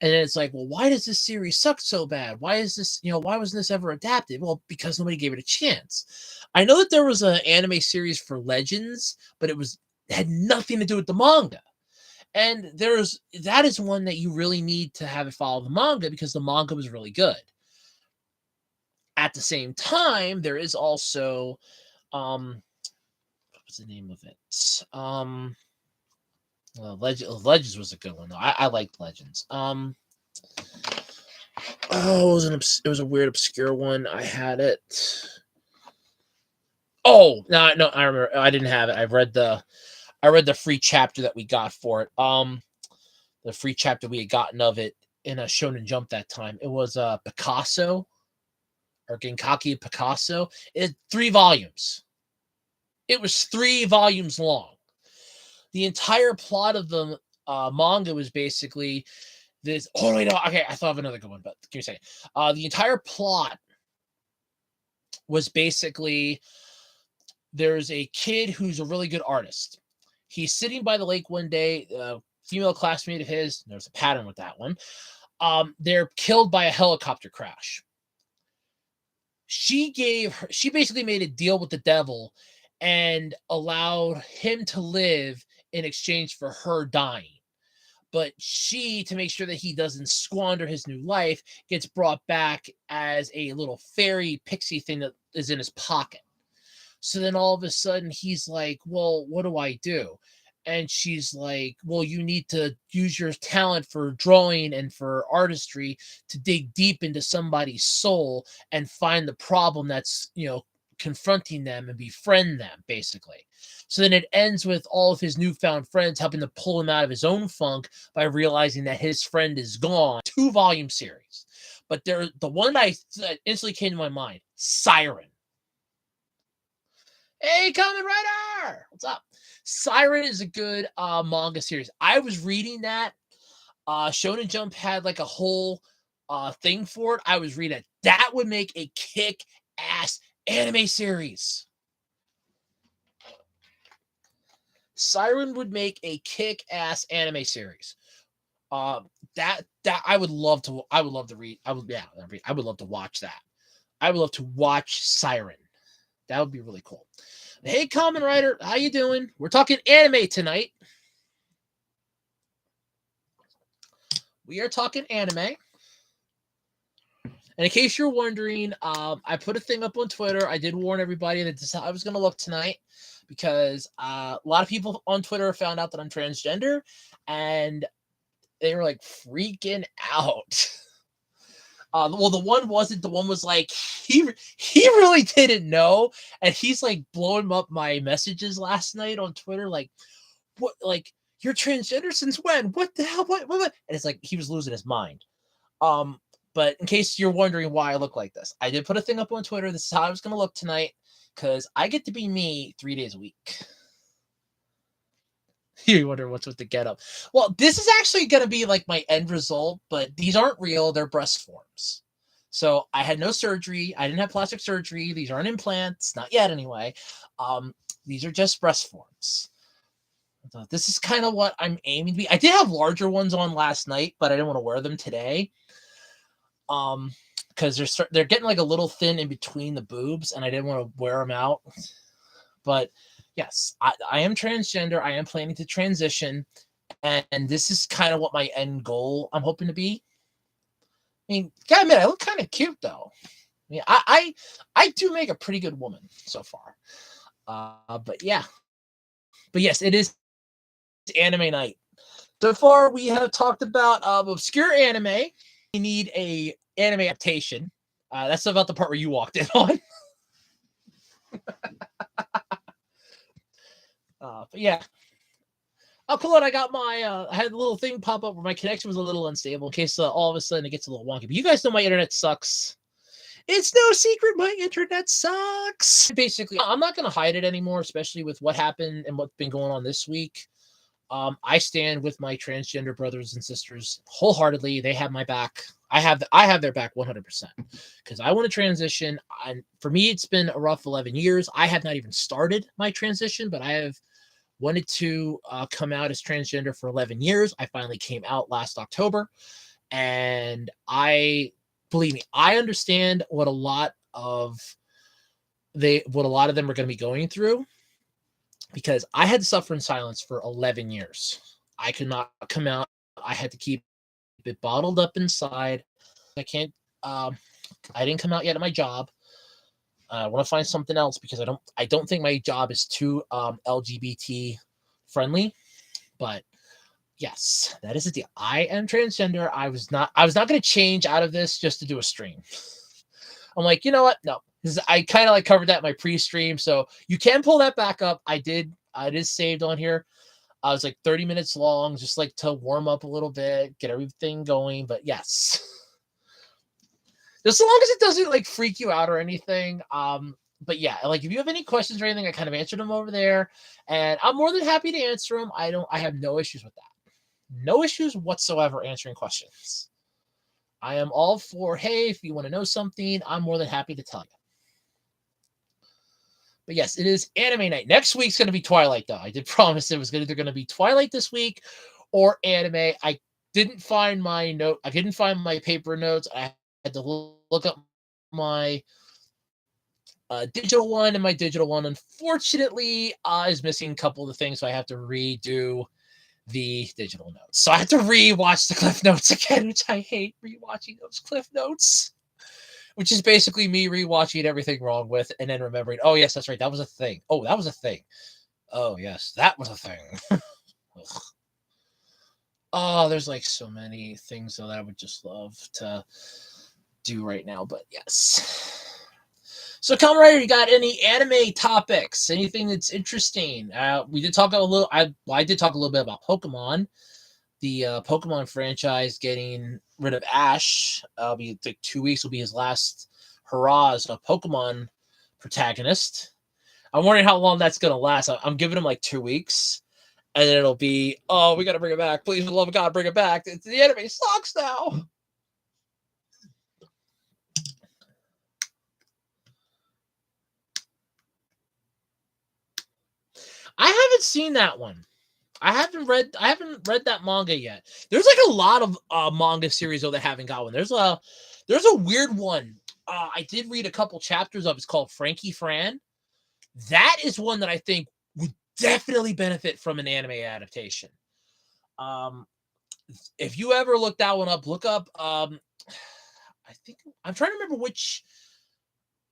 And then it's like, well, why does this series suck so bad? Why is this, why wasn't this ever adapted? Well, because nobody gave it a chance. I know that there was an anime series for Legends, but it had nothing to do with the manga. And that is one that you really need to have it follow the manga, because the manga was really good. At the same time, there is also, what's the name of it? Well, Legends was a good one though. I liked Legends. Oh, it was a weird obscure one. I had it. Oh, no, I remember. I didn't have it. I read the free chapter that we got for it. The free chapter we had gotten of it in a Shonen Jump that time. It was Picasso, or Genkaki Picasso. It 3 volumes. It was 3 volumes long. The entire plot of the manga was basically this. Oh, wait, no. Okay, I thought of another good one, but give me a second. The entire plot was basically, there's a kid who's a really good artist. He's sitting by the lake one day. A female classmate of his, there's a pattern with that one. They're killed by a helicopter crash. She basically made a deal with the devil and allowed him to live in exchange for her dying. But she, to make sure that he doesn't squander his new life, gets brought back as a little fairy pixie thing that is in his pocket. So then all of a sudden he's like, well, what do I do? And she's like, well, you need to use your talent for drawing and for artistry to dig deep into somebody's soul and find the problem that's, confronting them and befriend them, basically. So then it ends with all of his newfound friends helping to pull him out of his own funk by realizing that his friend is gone. 2-volume series. But the one that instantly came to my mind, Siren. Hey, Kamen Rider! What's up? Siren is a good manga series. I was reading that. Shonen Jump had like a whole thing for it. I was reading it. That would make a kick-ass anime series. Siren would make a kick-ass anime series. That I would love to read. I would love to watch that. I would love to watch Siren. That would be really cool. Hey, Kamen Rider, how you doing? We're talking anime tonight. We are talking anime. And in case you're wondering, I put a thing up on Twitter. I did warn everybody that this is how I was going to look tonight because a lot of people on Twitter found out that I'm transgender, and they were like freaking out. Well, the one wasn't. The one was like he really didn't know, and he's like blowing up my messages last night on Twitter, like what, like you're transgender since when? What the hell? What? And it's like he was losing his mind. But in case you're wondering why I look like this, I did put a thing up on Twitter. This is how I was going to look tonight because I get to be me 3 days a week. You wonder what's with the getup. Well, this is actually going to be like my end result, but these aren't real. They're breast forms. So I had no surgery. I didn't have plastic surgery. These aren't implants. Not yet, anyway. These are just breast forms. So this is kind of what I'm aiming to be. I did have larger ones on last night, but I didn't want to wear them today. Because they're getting like a little thin in between the boobs, and I didn't want to wear them out. But yes, I am transgender. I am planning to transition, and this is kind of what my end goal I'm hoping to be. I mean, gotta admit, I look kind of cute though. I mean, I do make a pretty good woman so far. But yeah, but yes, it is anime night. So far, we have talked about obscure anime. We need a anime adaptation. That's about the part where you walked in on. But yeah. Oh, cool. And I got my, I had a little thing pop up where my connection was a little unstable in case all of a sudden it gets a little wonky. But you guys know my internet sucks. It's no secret my internet sucks. Basically, I'm not going to hide it anymore, especially with what happened and what's been going on this week. I stand with my transgender brothers and sisters wholeheartedly. They have my back. I have their back 100% because I want to transition. And for me, it's been a rough 11 years. I have not even started my transition, but I have wanted to come out as transgender for 11 years. I finally came out last October, and believe me, I understand what a lot of them are going to be going through. Because I had to suffer in silence for 11 years. I could not come out. I had to keep it bottled up inside. I didn't come out yet at my job. I want to find something else because I don't think my job is too LGBT friendly. But yes, that is the deal. I am transgender. I was not going to change out of this just to do a stream. I'm like, you know what? No. I kind of like covered that in my pre-stream, so you can pull that back up. It is saved on here. I was like 30 minutes long, just like to warm up a little bit, get everything going. But yes, just so long as it doesn't like freak you out or anything. But yeah, like if you have any questions or anything, I kind of answered them over there, and I'm more than happy to answer them. I have no issues with that. No issues whatsoever answering questions. I am all for, hey, if you want to know something, I'm more than happy to tell you. But yes, it is anime night. Next week's going to be Twilight, though. I did promise it was either going to be Twilight this week or anime. I didn't find my note. I didn't find my paper notes. I had to look up my digital one, and my digital one, unfortunately, is missing a couple of the things, so I have to redo the digital notes. So I have to rewatch the Cliff Notes again, which I hate rewatching those Cliff Notes. Which is basically me rewatching everything wrong with and then remembering, oh, yes, that's right. That was a thing. Oh, that was a thing. Oh, yes, that was a thing. Oh, there's like so many things that I would just love to do right now. But yes. So, Kamen Rider, you got any anime topics? Anything that's interesting? We did talk a little. I did talk a little bit about Pokemon. The Pokemon franchise getting rid of Ash. Be like 2 weeks will be his last hurrah as a Pokemon protagonist. I'm wondering how long that's gonna last. I'm giving him like 2 weeks, and then it'll be, oh, we gotta bring it back. Please, for the love of God, bring it back. The anime sucks now. I haven't seen that one. I haven't read that manga yet. There's like a lot of manga series though that haven't got one. There's a weird one. I did read a couple chapters of. It's called Frankie Fran. That is one that I think would definitely benefit from an anime adaptation. Um, if you ever look that one up, look up. I think I'm trying to remember which.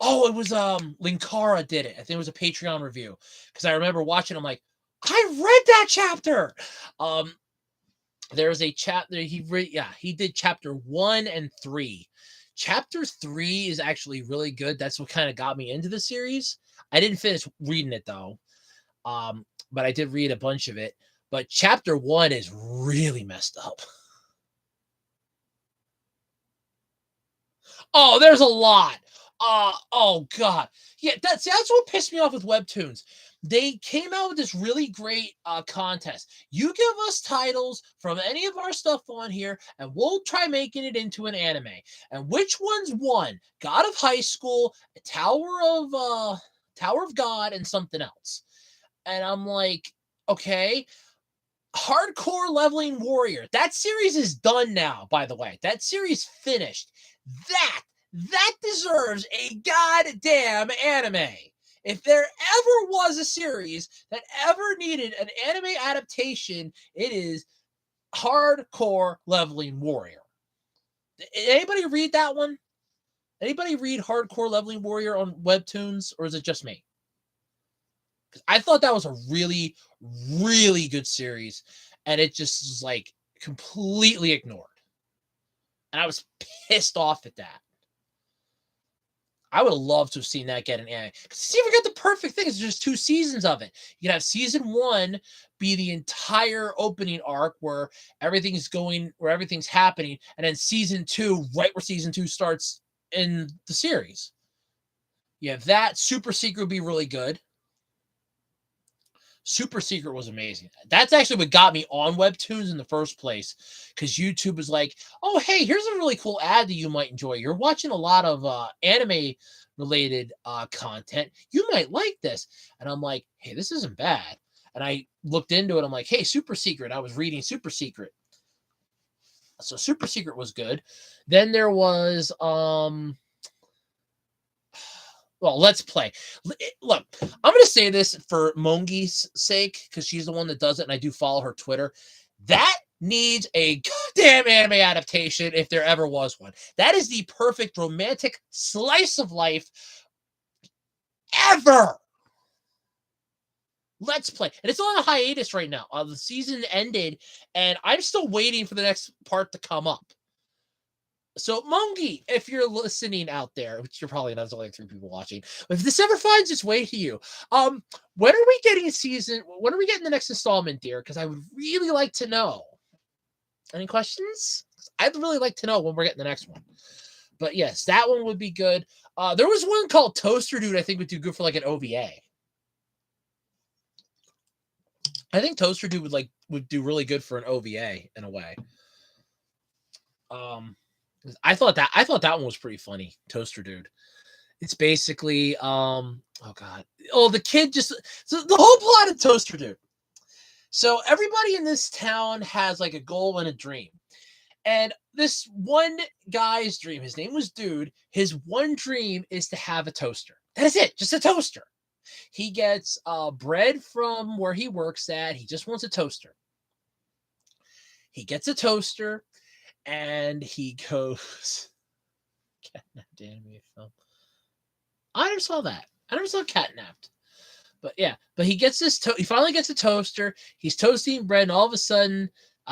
Oh, it was Linkara did it. I think it was a Patreon review because I remember watching. I'm like, I read that chapter. Um, there's a chapter he did chapter 1 and 3. Chapter 3 is actually really good. That's what kind of got me into the series. I didn't finish reading it though. But I did read a bunch of it. But chapter 1 is really messed up. Oh, there's a lot. Oh god. Yeah, that's what pissed me off with webtoons. They came out with this really great contest. You give us titles from any of our stuff on here, and we'll try making it into an anime. And which ones won? God of High School, Tower of God, and something else. And I'm like, okay. Hardcore Leveling Warrior. That series is done now, by the way. That series finished. That deserves a goddamn anime. If there ever was a series that ever needed an anime adaptation, it is Hardcore Leveling Warrior. Anybody read that one? Anybody read Hardcore Leveling Warrior on webtoons, or is it just me? I thought that was a really, really good series, and it just was like completely ignored. And I was pissed off at that. I would have loved to have seen that get an anime. See, we got the perfect thing. It's just 2 seasons of it. You can have season 1 be the entire opening arc where everything's happening, and then season 2, right where season 2 starts in the series. You have that. Super Secret would be really good. Super Secret was amazing. That's actually what got me on webtoons in the first place, because YouTube was like, oh, hey, here's a really cool ad that you might enjoy. You're watching a lot of anime related content. You might like this. And I'm like, hey, this isn't bad. And I looked into it. I'm like, hey, Super Secret. I was reading Super Secret. So Super Secret was good. Then there was well, let's play. Look, I'm going to say this for Mongi's sake, because she's the one that does it, and I do follow her Twitter. That needs a goddamn anime adaptation if there ever was one. That is the perfect romantic slice of life ever. Let's play. And it's on a hiatus right now. The season ended, and I'm still waiting for the next part to come up. So, Mongi, if you're listening out there, which you're probably not, there's only like 3 people watching, but if this ever finds its way to you, when are we getting the next installment, dear? Because I would really like to know. Any questions? I'd really like to know when we're getting the next one. But yes, that one would be good. There was one called Toaster Dude, I think would do good for like an OVA. I think Toaster Dude would do really good for an OVA in a way. I thought that one was pretty funny. Toaster Dude. It's basically the kid so the whole plot of Toaster Dude. So everybody in this town has like a goal and a dream. And this one guy's dream, his name was Dude, his one dream is to have a toaster. That is it, just a toaster. He gets bread from where he works at. He just wants a toaster. He gets a toaster, and he goes, Catnapped anime film. I never saw that. I never saw Catnapped. But yeah, he gets he finally gets a toaster. He's toasting bread, and all of a sudden,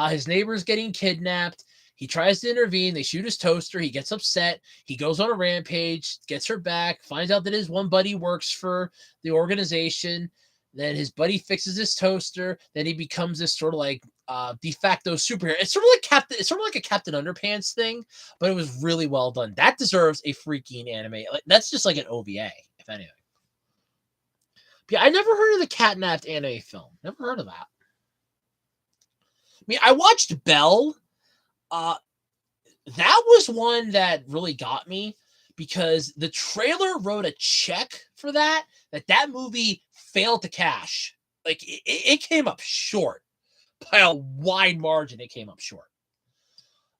his neighbor's getting kidnapped. He tries to intervene. They shoot his toaster. He gets upset. He goes on a rampage, gets her back, finds out that his one buddy works for the organization. Then his buddy fixes his toaster. Then he becomes this sort of like de facto superhero. It's sort of like a Captain Underpants thing, but it was really well done. That deserves a freaking anime. That's just like an OVA, if anything. But yeah, I never heard of the Catnapped anime film. Never heard of that. I mean, I watched Belle. That was one that really got me, because the trailer wrote a check for that movie failed to cash. Like it came up short by a wide margin. It came up short.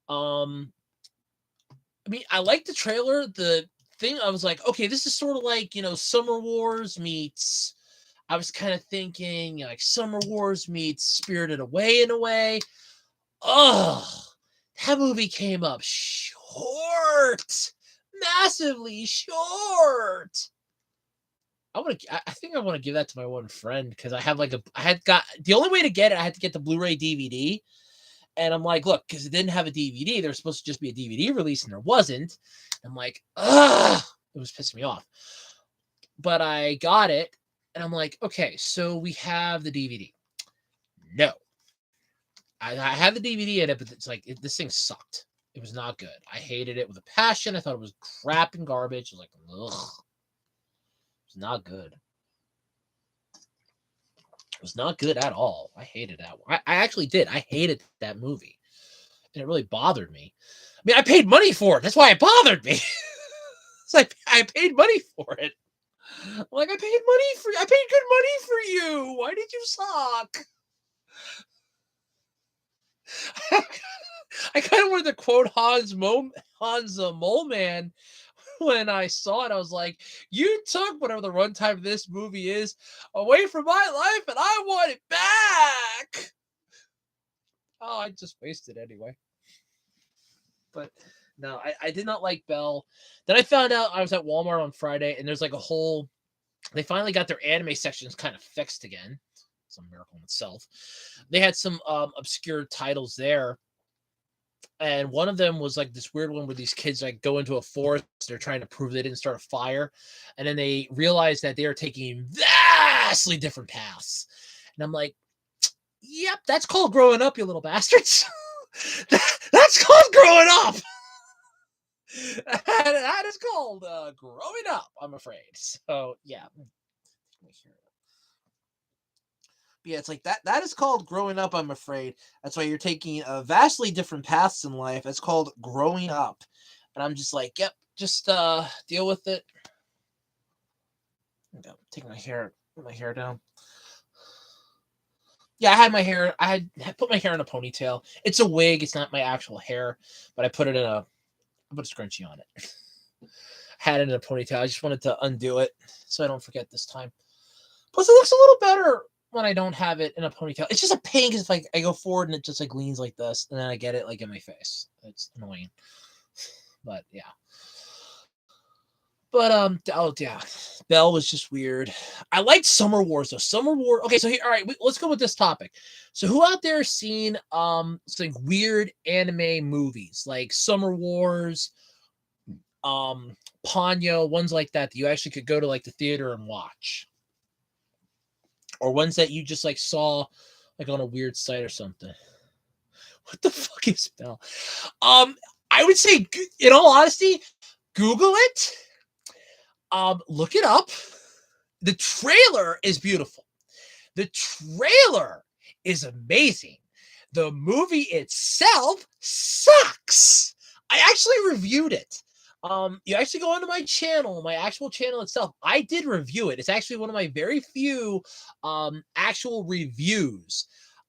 I mean, I like the trailer. The I was like, okay, this is sort of like, Summer Wars meets. I was kind of thinking like Summer Wars meets Spirited Away in a way. Oh, that movie came up short, massively short. I think I want to give that to my one friend because I had got the only way to get it. I had to get the Blu-ray DVD, and I'm like, look, because it didn't have a DVD. There was supposed to just be a DVD release, and there wasn't. I'm like, ugh, it was pissing me off. But I got it, and I'm like, okay, so we have the DVD. No, I had the DVD in it, but it's like this thing sucked. It was not good. I hated it with a passion. I thought it was crap and garbage. I was like, ugh. It was not good. It was not good at all. I hated that one. I actually did. I hated that movie. And it really bothered me. I mean, I paid money for it. That's why it bothered me. It's like I paid money for it. Like I paid good money for you. Why did you suck? I kind of wanted to quote Hans Mole Man when I saw it. I was like, "You took whatever the runtime of this movie is away from my life, and I want it back." Oh, I just wasted anyway. But no, I did not like Belle. Then I found out I was at Walmart on Friday, and there's like a whole. They finally got their anime sections kind of fixed again. It's a miracle in itself. They had some obscure titles there. And one of them was like this weird one where these kids like go into a forest. They're trying to prove they didn't start a fire. And then they realize that they are taking vastly different paths. And I'm like, yep, that's called growing up, you little bastards. That's called growing up. That is called growing up, I'm afraid. So, yeah. Yeah, it's like that is called growing up, I'm afraid. That's why you're taking vastly different paths in life. It's called growing up. And I'm just like, yep, just deal with it. Take my hair down. Yeah, I had put my hair in a ponytail. It's a wig, it's not my actual hair, but I put a scrunchie on it. Had it in a ponytail. I just wanted to undo it so I don't forget this time. Plus, it looks a little better when I don't have it in a ponytail. It's just a pain because if I go forward and it just like leans like this, and then I get it like in my face. It's annoying. But yeah. But oh yeah, Belle was just weird. I liked Summer Wars though. Summer War. Okay, so here, all right, let's go with this topic. So who out there seen like weird anime movies like Summer Wars, Ponyo, ones like that you actually could go to like the theater and watch? Or ones that you just like saw like on a weird site or something. What the fuck is Belle? I would say, in all honesty, Google it. Look it up. The trailer is beautiful. The trailer is amazing. The movie itself sucks. I actually reviewed it. You actually go onto my channel, my actual channel itself. I did review it. It's actually one of my very few actual reviews.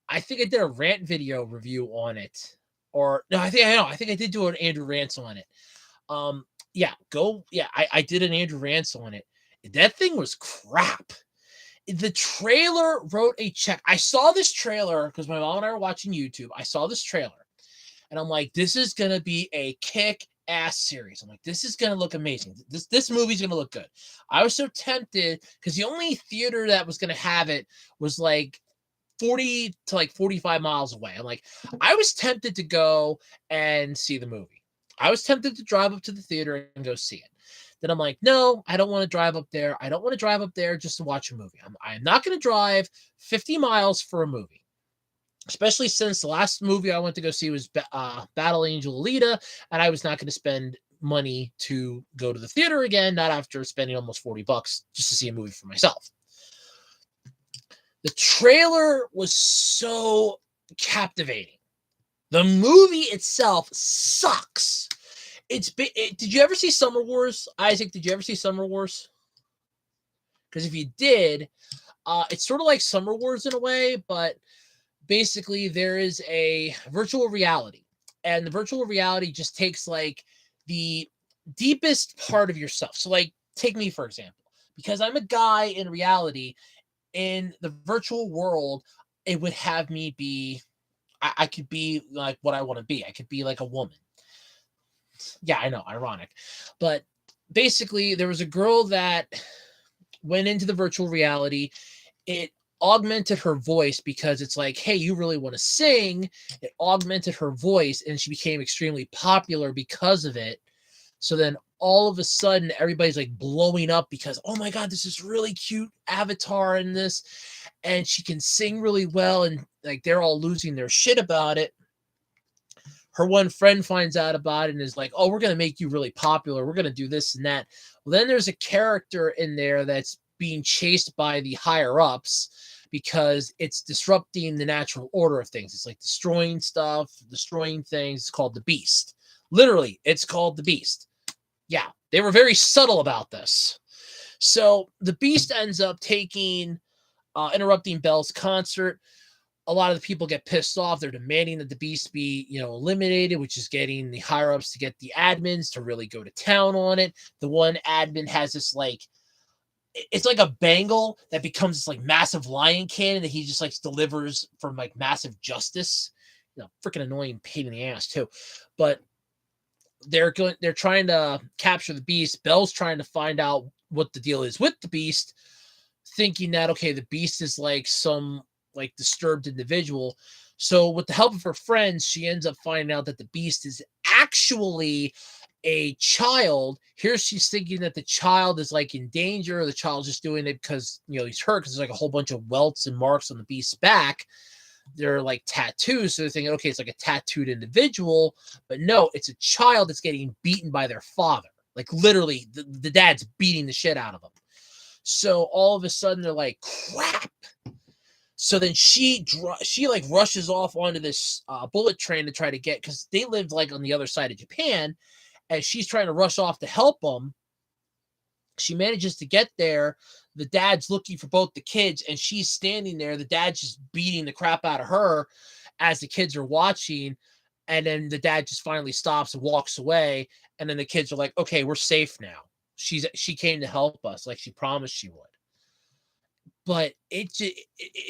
I think I did a rant video review on it. Or no, I think I did do an Andrew Rants on it. I did an Andrew Rants on it. That thing was crap. The trailer wrote a check. I saw this trailer because my mom and I were watching YouTube. I saw this trailer and I'm like, this is going to be a kick-ass series. I'm like, this is going to look amazing. This movie's going to look good. I was so tempted because the only theater that was going to have it was like 40 to like 45 miles away. I'm like, I was tempted to go and see the movie. I was tempted to drive up to the theater and go see it. Then I'm like, no, I don't want to drive up there. I don't want to drive up there just to watch a movie. I'm not going to drive 50 miles for a movie, especially since the last movie I went to go see was Battle Angel Alita, and I was not going to spend money to go to the theater again, not after spending almost $40 just to see a movie for myself. The trailer was so captivating. The movie itself sucks. Did you ever see Summer Wars? Isaac, did you ever see Summer Wars? Because if you did, it's sort of like Summer Wars in a way, but basically there is a virtual reality. And the virtual reality just takes like the deepest part of yourself. So, like, take me for example, because I'm a guy in reality. In the virtual world, it would have me be. I could be like what I want to be. I could be like a woman. Yeah, I know, ironic, but basically, there was a girl that went into the virtual reality. It augmented her voice because it's like, hey, you really want to sing. It augmented her voice, and she became extremely popular because of it. So then all of a sudden, everybody's like blowing up because, oh my God, this is really cute avatar in this. And she can sing really well. And like they're all losing their shit about it. Her one friend finds out about it and is like, oh, we're going to make you really popular. We're going to do this and that. Well, then there's a character in there that's being chased by the higher ups because it's disrupting the natural order of things. It's like destroying stuff, destroying things. It's called the Beast. Literally, it's called the Beast. Yeah, they were very subtle about this. So the Beast ends up interrupting Belle's concert. A lot of the people get pissed off. They're demanding that the Beast be, eliminated, which is getting the higher ups to get the admins to really go to town on it. The one admin has this it's like a bangle that becomes this like massive lion cannon that he just like delivers from like massive justice. Freaking annoying pain in the ass too. But they're trying to capture the Beast. Belle's trying to find out what the deal is with the Beast, thinking that, okay, the Beast is like some like disturbed individual. So with the help of her friends, she ends up finding out that the Beast is actually a child. Here she's thinking that the child is like in danger. The child's just doing it because, he's hurt, because there's like a whole bunch of welts and marks on the Beast's back. They're like tattoos. So they're thinking, okay, it's like a tattooed individual. But no, it's a child that's getting beaten by their father. Like literally, the dad's beating the shit out of them. So all of a sudden they're like, crap. So then she like rushes off onto this bullet train to try to get, because they lived like on the other side of Japan, and she's trying to rush off to help them. She manages to get there. The dad's looking for both the kids, and she's standing there. The dad's just beating the crap out of her as the kids are watching. And then the dad just finally stops and walks away. And then the kids are like, okay, we're safe now. She came to help us like she promised she would. But it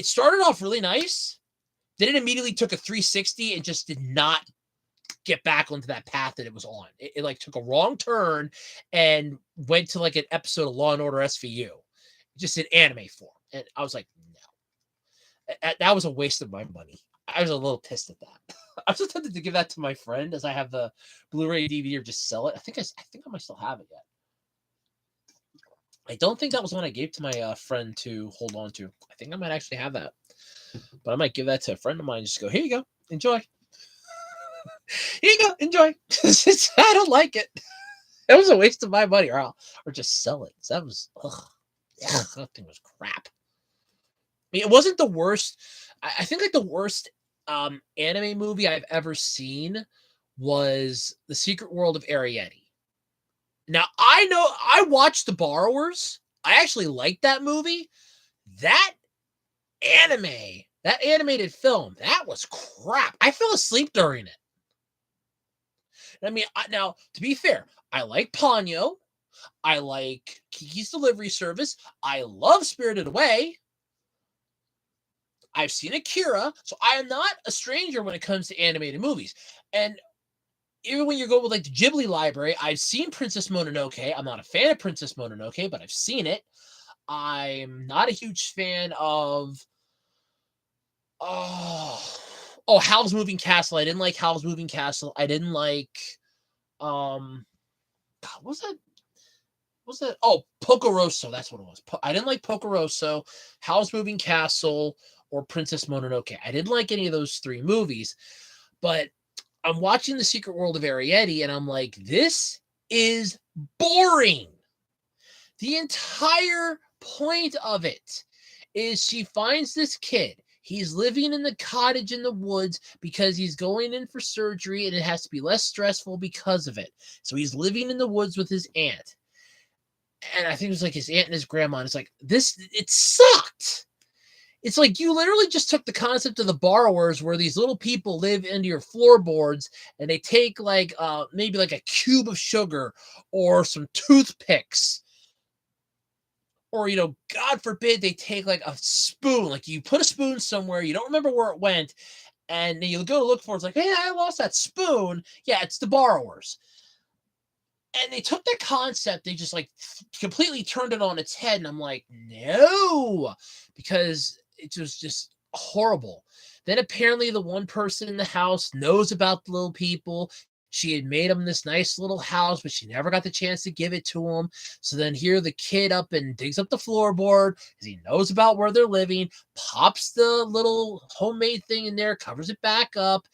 started off really nice. Then it immediately took a 360 and just did not get back onto that path that it was on. It like took a wrong turn and went to like an episode of Law and Order SVU, just in anime form. And I was like, no, that was a waste of my money. I was a little pissed at that. I was just tempted to give that to my friend, as I have the Blu-ray DVD, or just sell it. I think I might still have it yet. I don't think that was one I gave to my friend to hold on to. I think I might actually have that, but I might give that to a friend of mine. Just go, here you go, enjoy. Here you go, enjoy. I don't like it. It was a waste of my money, or just sell it. That was, that thing was crap. I mean, it wasn't the worst. I think like the worst anime movie I've ever seen was The Secret World of Arrietty. Now, I know I watched The Borrowers. I actually liked that movie. That anime, that animated film, that was crap. I fell asleep during it. I mean, now, to be fair, I like Ponyo. I like Kiki's Delivery Service. I love Spirited Away. I've seen Akira. So I am not a stranger when it comes to animated movies. And even when you go with like the Ghibli library, I've seen Princess Mononoke. I'm not a fan of Princess Mononoke, but I've seen it. I'm not a huge fan of Howl's Moving Castle. I didn't like Howl's Moving Castle. I didn't like God, what was that? What was that? Oh, Pocoroso. That's what it was. I didn't like Pocoroso, Howl's Moving Castle, or Princess Mononoke. I didn't like any of those three movies, but I'm watching The Secret World of Arrietty, and I'm like, this is boring. The entire point of it is she finds this kid. He's living in the cottage in the woods because he's going in for surgery, and it has to be less stressful because of it. So he's living in the woods with his aunt. And I think it was like his aunt and his grandma. And it's like, it sucked. It's like you literally just took the concept of the borrowers where these little people live into your floorboards and they take like maybe like a cube of sugar or some toothpicks, or God forbid they take like a spoon, like you put a spoon somewhere, you don't remember where it went, and then you go to look for it, it's like, hey, I lost that spoon. Yeah, it's the borrowers. And they took that concept, they just like completely turned it on its head, and I'm like, no, because it was just horrible. Then apparently the one person in the house knows about the little people. She had made them this nice little house, but she never got the chance to give it to them. So then here the kid up and digs up the floorboard because he knows about where they're living, pops the little homemade thing in there, covers it back up.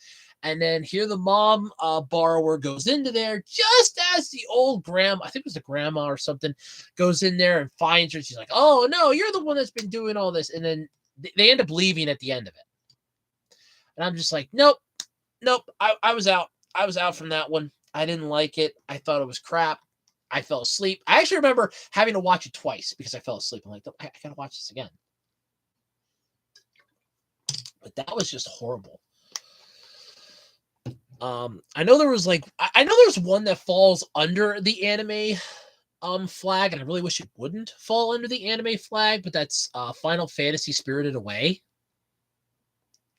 And then here the mom borrower goes into there just as the old grandma, I think it was the grandma or something, goes in there and finds her. She's like, oh, no, you're the one that's been doing all this. And then they end up leaving at the end of it. And I'm just like, nope. I was out. I was out from that one. I didn't like it. I thought it was crap. I fell asleep. I actually remember having to watch it twice because I fell asleep. I'm like, I got to watch this again. But that was just horrible. I know there was I know there's one that falls under the anime flag, and I really wish it wouldn't fall under the anime flag, but that's Final Fantasy Spirited Away.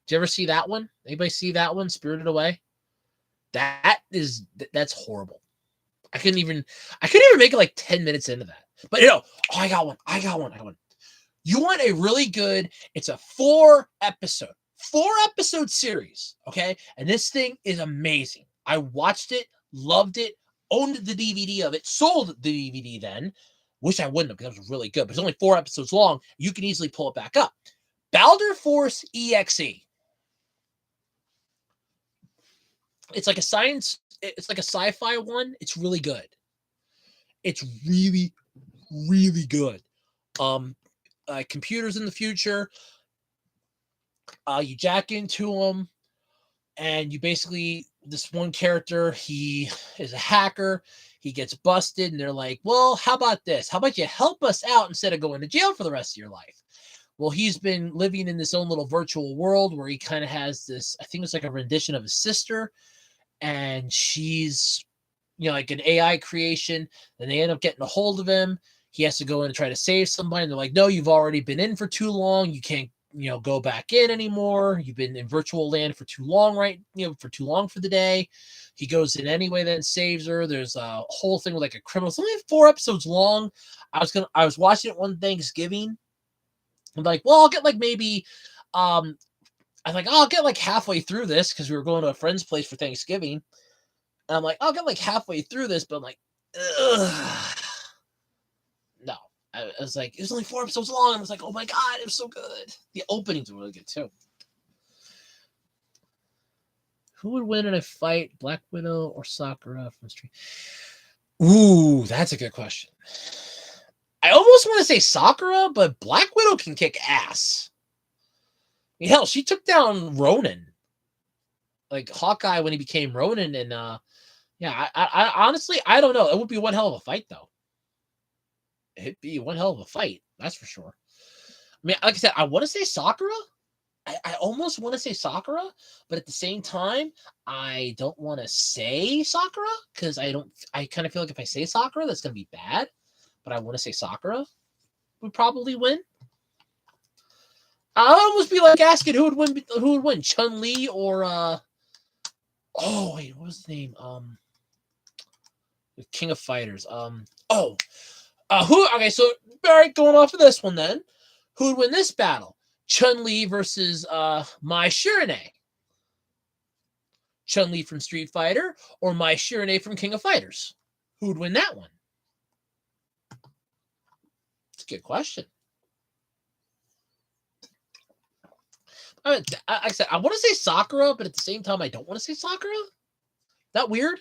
Did you ever see that one? Anybody see that one, Spirited Away? That's horrible. I couldn't even make it like 10 minutes into that. But I got one. You want a really good, it's a 4-episode series, okay? And this thing is amazing. I watched it, loved it, owned the DVD of it, sold the DVD then. Wish I wouldn't have, because it was really good, but it's only 4 episodes long. You can easily pull it back up. Baldur Force EXE. It's like a sci-fi one. It's really good. It's really, really good. Computers in the future, you jack into them, and you basically, this one character, he is a hacker. He gets busted, and they're like, well, how about this? How about you help us out instead of going to jail for the rest of your life? Well, he's been living in this own little virtual world where he kind of has this, I think it's like a rendition of his sister, and she's, like an AI creation. Then they end up getting a hold of him. He has to go in and try to save somebody. And they're like, no, you've already been in for too long. You can't, go back in anymore. You've been in virtual land for too long, right? For too long for the day. He goes in anyway, then saves her. There's a whole thing with like a criminal. It's only 4 episodes long. I was watching it one Thanksgiving. I'm like, well, I'll get like maybe, I'm like, oh, I'll get like halfway through this because we were going to a friend's place for Thanksgiving. And I'm like, I'll get like halfway through this, but I'm like, ugh. No. I was like, it was only 4 episodes long. I was like, oh my God, it was so good. The openings were really good too. Who would win in a fight, Black Widow or Sakura from Street? Ooh, that's a good question. I almost want to say Sakura, but Black Widow can kick ass. I mean, hell, she took down Ronin. Like Hawkeye when he became Ronin, and yeah, I honestly, I don't know. It would be one hell of a fight, though. It'd be one hell of a fight, that's for sure. I mean, like I said, I want to say Sakura. I almost want to say Sakura, but at the same time, I don't want to say Sakura because I kind of feel like if I say Sakura, that's going to be bad. But I want to say Sakura would probably win. I'll almost be like asking who would win, Chun-Li or oh wait, what was the name? King of Fighters. Okay, so all right, going off of this one then. Who would win this battle? Chun-Li versus Mai Shiranui. Chun-Li from Street Fighter or Mai Shiranui from King of Fighters? Who would win that one? It's a good question. I mean, like I said, I want to say Sakura, but at the same time, I don't want to say Sakura. That weird?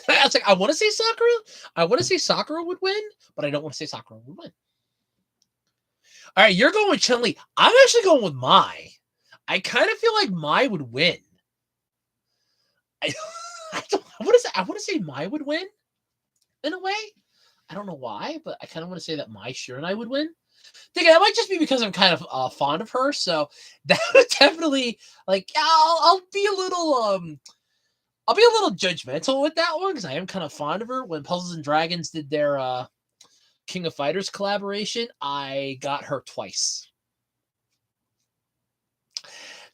I was like, I want to say Sakura. I want to say Sakura would win, but I don't want to say Sakura would win. All right, you're going with Chun-Li. I'm actually going with Mai. I kind of feel like Mai would win. I want to say Mai would win in a way. I don't know why, but I kind of want to say that Mai Shiranui would win. Thinking that might just be because I'm kind of fond of her. So that would definitely like I'll be a little I'll be a little judgmental with that one because I am kind of fond of her. When Puzzles and Dragons did their King of Fighters collaboration, I got her twice.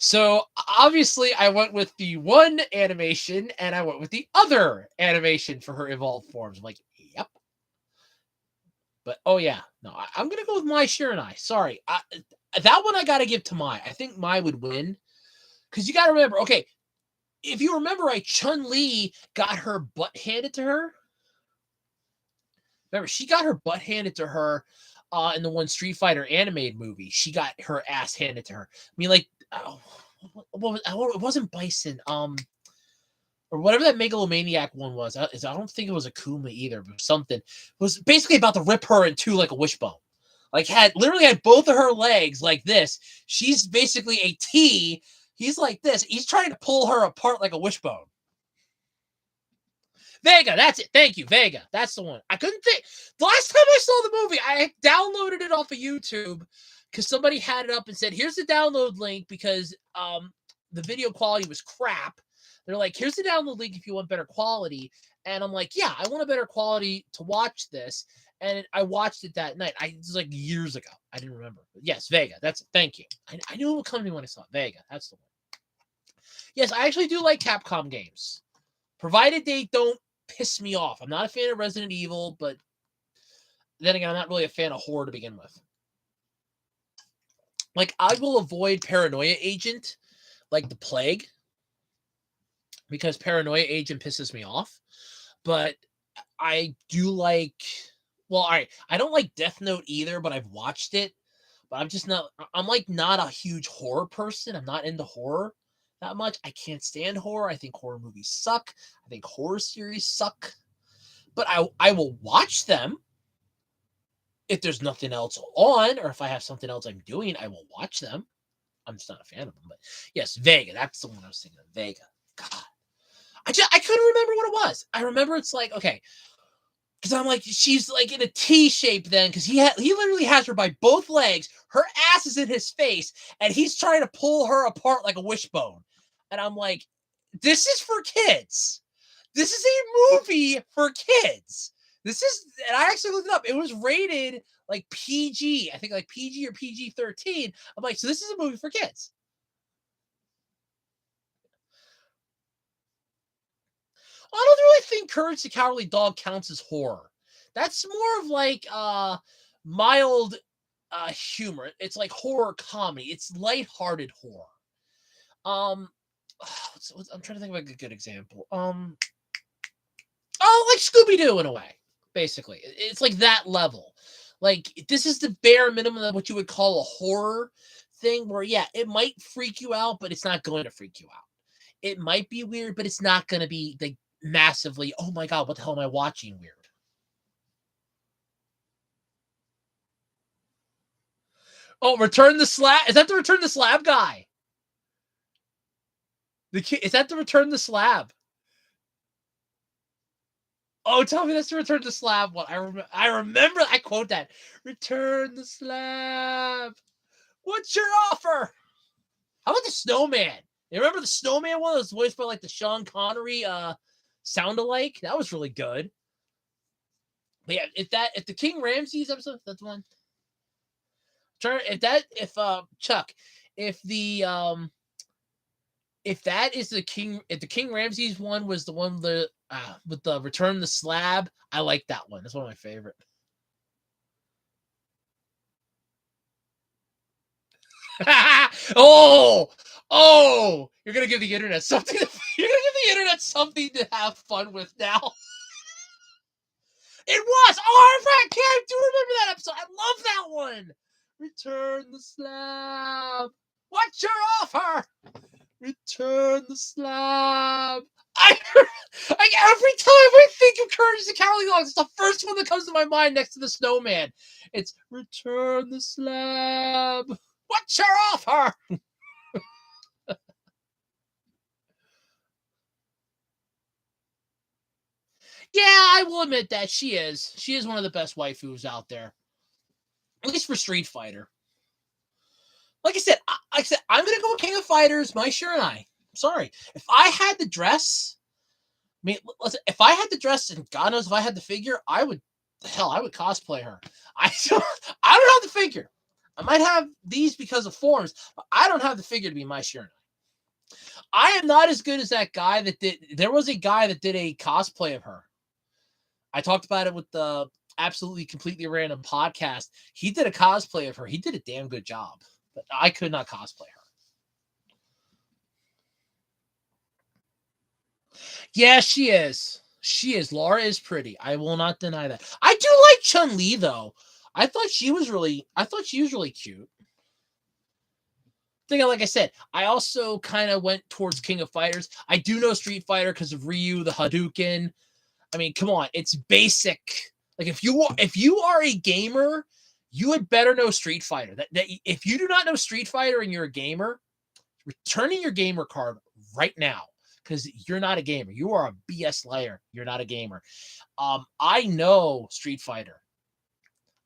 So obviously, I went with the one animation and I went with the other animation for her evolved forms. I'm like, yep. But oh yeah, no, I'm gonna go with Mai Shiranui. Sorry, that one I gotta give to Mai. I think Mai would win because you gotta remember. Okay, if you remember right, Chun Li got her butt handed to her. Remember, she got her butt handed to her in the one Street Fighter animated movie. She got her ass handed to her. I mean, like, it wasn't Bison, or whatever that Megalomaniac one was. I don't think it was Akuma either, but something. It was basically about to rip her in two like a wishbone. Like, literally had both of her legs like this. She's basically a T. He's like this. He's trying to pull her apart like a wishbone. Vega, that's it. Thank you, Vega. That's the one. I couldn't think. The last time I saw the movie, I downloaded it off of YouTube because somebody had it up and said, "Here's the download link," because the video quality was crap. They're like, "Here's the download link if you want better quality." And I'm like, "Yeah, I want a better quality to watch this." And I watched it that night. It was like years ago. I didn't remember. But yes, Vega. That's it. Thank you. I knew it would come to me when I saw it. Vega. That's the one. Yes, I actually do like Capcom games, provided they don't piss me off. I'm not a fan of Resident Evil, but then again, I'm not really a fan of horror to begin with. Like, I will avoid Paranoia Agent like the plague because Paranoia Agent pisses me off. But I do like, well, all right, I don't like Death Note either, but I've watched it. But I'm like not a huge horror person. I'm not into horror that much. I can't stand horror. I think horror movies suck. I think horror series suck. But I will watch them if there's nothing else on, or if I have something else I'm doing, I will watch them. I'm just not a fan of them. But yes, Vega. That's the one I was thinking of. Vega. God. I couldn't remember what it was. I remember it's like, okay, because I'm like, she's like in a T shape then, because he literally has her by both legs. Her ass is in his face, and he's trying to pull her apart like a wishbone. And I'm like, this is for kids. This is a movie for kids. And I actually looked it up. It was rated like PG. I think like PG or PG-13. I'm like, so this is a movie for kids. I don't really think Courage the Cowardly Dog counts as horror. That's more of like mild humor. It's like horror comedy. It's lighthearted horror. Um, I'm trying to think of like a good example. Oh, like Scooby Doo in a way. Basically, it's like that level. Like, this is the bare minimum of what you would call a horror thing. Where yeah, it might freak you out, but it's not going to freak you out. It might be weird, but it's not going to be like massively. Oh my god, what the hell am I watching? Weird. Oh, Return the Slab. Is that the Return the Slab guy? Is that the Return the Slab? Oh, tell me that's the Return the Slab one. I remember. I quote that. Return the Slab. What's your offer? How about the Snowman? You remember the Snowman one that was voiced by like the Sean Connery sound alike? That was really good. But yeah, if the King Ramses episode, that's one. Chuck, if the if that is if the King Ramses one was the one with the Return the Slab, I like that one. That's one of my favorite. oh, you're gonna give the internet something. You're gonna give the internet something to have fun with now. It was. Oh, I do remember that episode. I love that one. Return the slab. What's your offer? Return the slab. Like every time I think of Courage the Cowardly Dog, it's the first one that comes to my mind next to the Snowman. It's Return the slab. What's your offer? Yeah, I will admit that she is. She is one of the best waifus out there. At least for Street Fighter. Like I said, I'm gonna go with King of Fighters, Mai Shiranui. Sorry. If I had the dress, I mean, listen, if I had the dress, and God knows if I had the figure, I would cosplay her. I don't have the figure. I might have these because of forms, but I don't have the figure to be Mai Shiranui. I am not as good as that guy that did. There was a guy that did a cosplay of her. I talked about it with the absolutely completely random podcast. He did a cosplay of her. He did a damn good job, but I could not cosplay her. Yeah, she is. She is. Laura is pretty. I will not deny that. I do like Chun-Li though. I thought she was really cute. Like I said, I also kind of went towards King of Fighters. I do know Street Fighter because of Ryu, the Hadouken. I mean, come on, it's basic. Like if you are a gamer, you had better know Street Fighter. That if you do not know Street Fighter and you're a gamer, returning your gamer card right now because you're not a gamer. You are a BS layer. You're not a gamer. I know Street Fighter.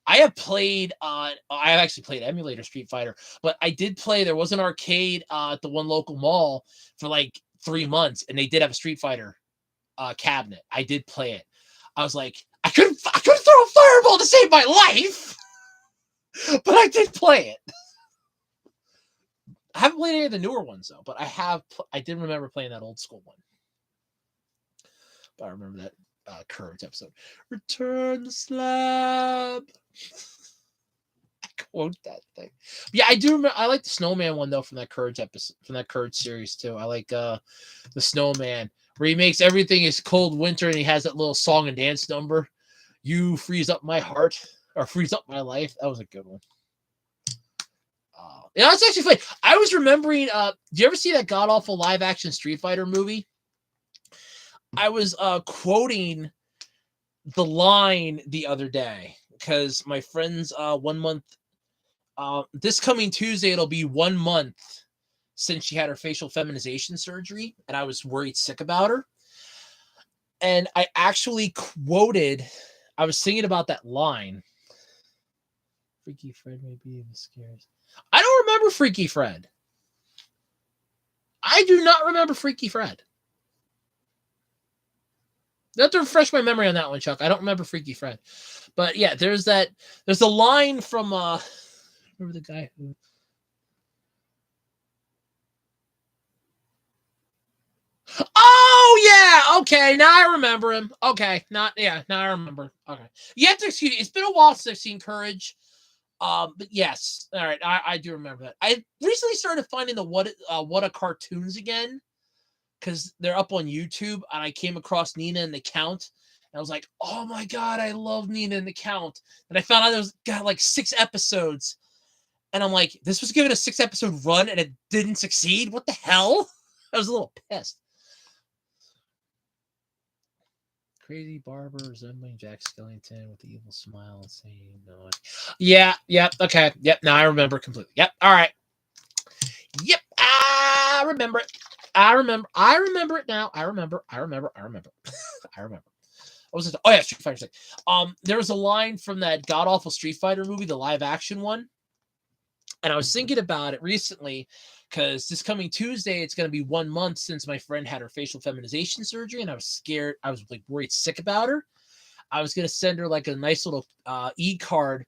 I have played. I have actually played emulator Street Fighter, but I did play. There was an arcade at the one local mall for like 3 months, and they did have a Street Fighter cabinet. I did play it. I was like, I couldn't throw a fireball to save my life, but I did play it. I haven't played any of the newer ones though, but I did remember playing that old school one. But I remember that Courage episode. Return the slab. I quote that thing. But yeah, I do remember. I like the Snowman one though from that Courage episode, from that Courage series too. I like the Snowman where he makes everything is cold winter and he has that little song and dance number. You freeze up my heart or freeze up my life. That was a good one. Yeah, that's actually funny. I was remembering. Do you ever see that god awful live action Street Fighter movie? I was quoting the line the other day because my friend's 1 month. This coming Tuesday, it'll be 1 month since she had her facial feminization surgery, and I was worried sick about her. And I actually quoted. I was singing about that line. Freaky Fred may be the scariest. I don't remember Freaky Fred. I do not remember Freaky Fred. You have to refresh my memory on that one, Chuck. I don't remember Freaky Fred. But yeah, there's a line from remember the guy who Oh yeah, okay, now I remember him. Okay, now I remember. Okay. You have to excuse me. It's been a while since I've seen Courage. But yes, all right, I do remember that. I recently started finding the What a cartoons again because they're up on YouTube, and I came across Nina and the Count, and I was like, oh my god, I love Nina and the Count, and I found out there was got like 6 episodes, and I'm like, this was given a 6-episode run, and it didn't succeed. What the hell? I was a little pissed. Crazy barber resembling Jack Skellington with the evil smile and saying no. Yeah, okay. Yep, now I remember completely. Yep, all right. Yep, I remember it. I remember it now. I remember. I remember. What was it? Oh yeah, Street Fighter 6. There was a line from that god awful Street Fighter movie, the live action one. And I was thinking about it recently because this coming Tuesday, it's going to be 1 month since my friend had her facial feminization surgery, and I was scared. I was like worried sick about her. I was going to send her like a nice little e-card,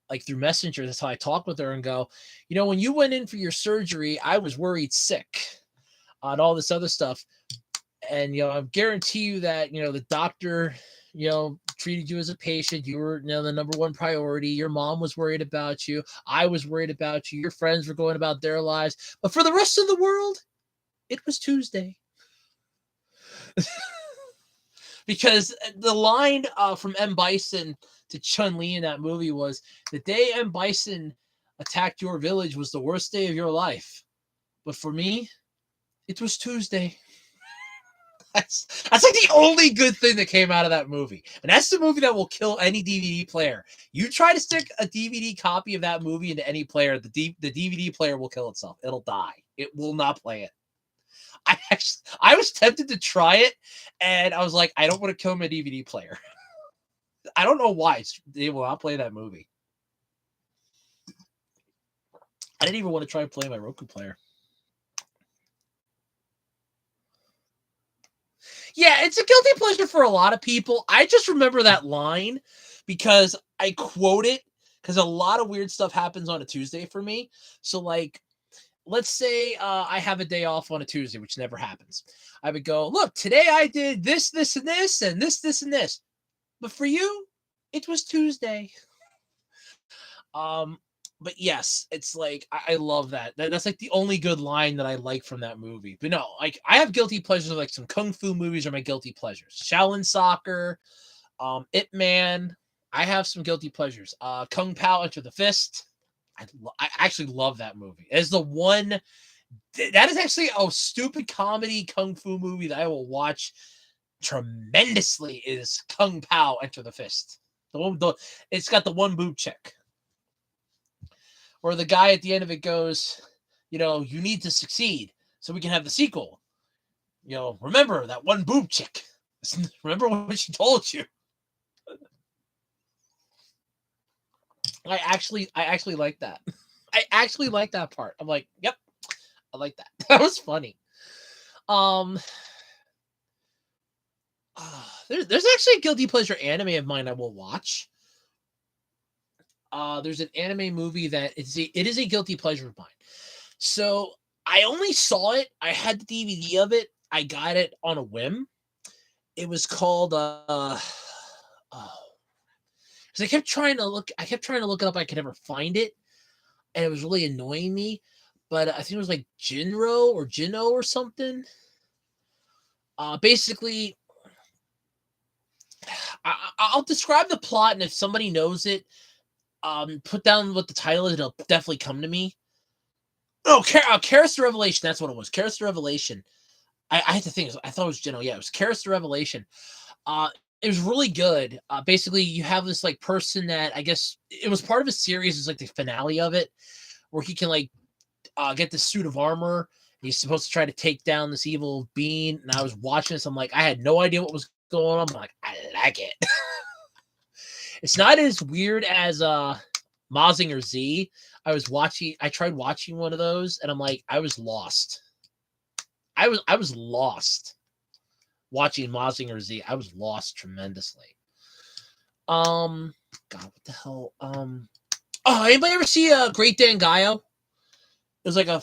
like through Messenger. That's how I talked with her and go, when you went in for your surgery, I was worried sick on all this other stuff. And, I guarantee you that, the doctor, treated you as a patient. You were the number one priority. Your mom was worried about you. I was worried about you. Your friends were going about their lives. But for the rest of the world, it was Tuesday. Because the line from M. Bison to Chun-Li in that movie was, the day M. Bison attacked your village was the worst day of your life. But for me, it was Tuesday. That's like the only good thing that came out of that movie. And that's the movie that will kill any DVD player. You try to stick a DVD copy of that movie into any player, the DVD player will kill itself. It'll die. It will not play it. I was tempted to try it, and I was like, I don't want to kill my DVD player. I don't know why. They will not play that movie. I didn't even want to try and play my Roku player. Yeah, it's a guilty pleasure for a lot of people. I just remember that line because I quote it because a lot of weird stuff happens on a Tuesday for me. So, like, let's say I have a day off on a Tuesday, which never happens. I would go, look, today I did this, this, and this, and this, this, and this. But for you, it was Tuesday. Um, but yes, it's like I love that's like the only good line that I like from that movie. But no, like I have guilty pleasures like some kung fu movies are my guilty pleasures. Shaolin Soccer, Ip Man. I have some guilty pleasures. Kung Pao Enter the Fist. I actually love that movie. It's the one that is actually a stupid comedy kung fu movie that I will watch tremendously. Is Kung Pao Enter the Fist. It's got the one boob chick. Or the guy at the end of it goes, you need to succeed so we can have the sequel. Remember that one boob chick. Remember what she told you. I actually like that. I actually like that part. I'm like, yep, I like that. That was funny. Um, there's actually a guilty pleasure anime of mine I will watch. There's an anime movie that it is a guilty pleasure of mine. So I only saw it. I had the DVD of it. I got it on a whim. It was called oh, because I kept trying to look it up. I could never find it, and it was really annoying me. But I think it was like Jinro or Jinno or something. Basically, I'll describe the plot, and if somebody knows it, put down what the title is. It'll definitely come to me. Oh, Karis the Revelation. That's what it was. Karis the Revelation. I had to think. I thought it was Jinno. Yeah, it was Karis the Revelation. It was really good. Basically, you have this like person that I guess it was part of a series. It's like the finale of it, where he can like get this suit of armor. He's supposed to try to take down this evil being. And I was watching this. I'm like, I had no idea what was going on. I'm like, I like it. It's not as weird as Mazinger Z. I tried watching one of those, and I'm like, I was lost. I was lost watching Mazinger Z. I was lost tremendously. God, what the hell? Anybody ever see Great Dangaio? It was like I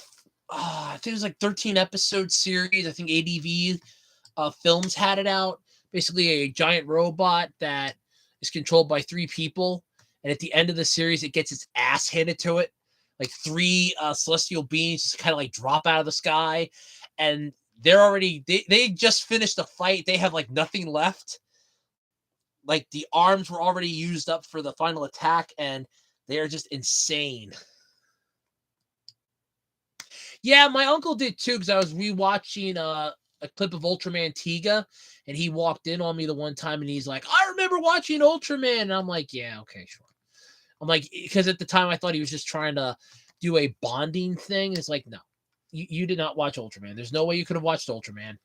think it was like 13 episode series. I think ADV Films had it out. Basically, a giant robot that is controlled by 3 people, and at the end of the series, it gets its ass handed to it. Like 3 celestial beings just kind of like drop out of the sky, and they just finished the fight. They have like nothing left. Like the arms were already used up for the final attack, and they're just insane. Yeah, my uncle did too, because I was rewatching a clip of Ultraman Tiga, and he walked in on me the one time, and he's like, "I remember watching Ultraman," and I'm like, "Yeah, okay, sure." I'm like, because at the time I thought he was just trying to do a bonding thing. It's like, no, you did not watch Ultraman. There's no way you could have watched Ultraman.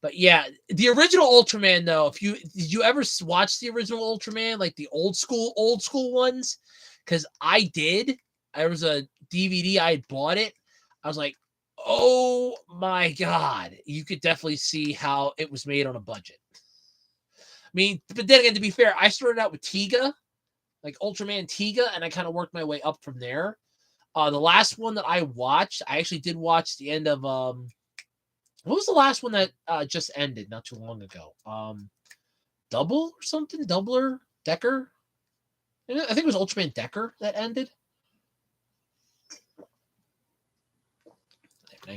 But yeah, the original Ultraman though, did you ever watch the original Ultraman, like the old school ones? Because I did. There was a DVD, I had bought it. I was like, oh my god, you could definitely see how it was made on a budget. I mean, but then again, to be fair, I started out with Tiga, like Ultraman Tiga, and I kind of worked my way up from there. The last one that I watched, I actually did watch the end of what was the last one that just ended not too long ago? Double or something? Doubler? Decker? I think it was Ultraman Decker that ended. I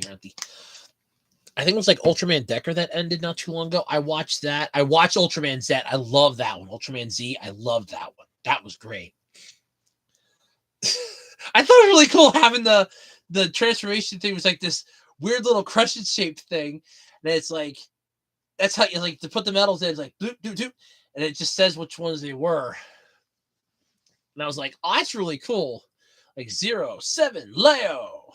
think it was like Ultraman Decker that ended not too long ago. I watched that. I watched Ultraman Z. I love that one. Ultraman Z. I love that one. That was great. I thought it was really cool having the transformation thing was like this weird little crescent shaped thing. And it's like, that's how you like to put the medals in. It's like, doop, doop, doop, and it just says which ones they were. And I was like, oh, that's really cool. Like 0-7 Leo.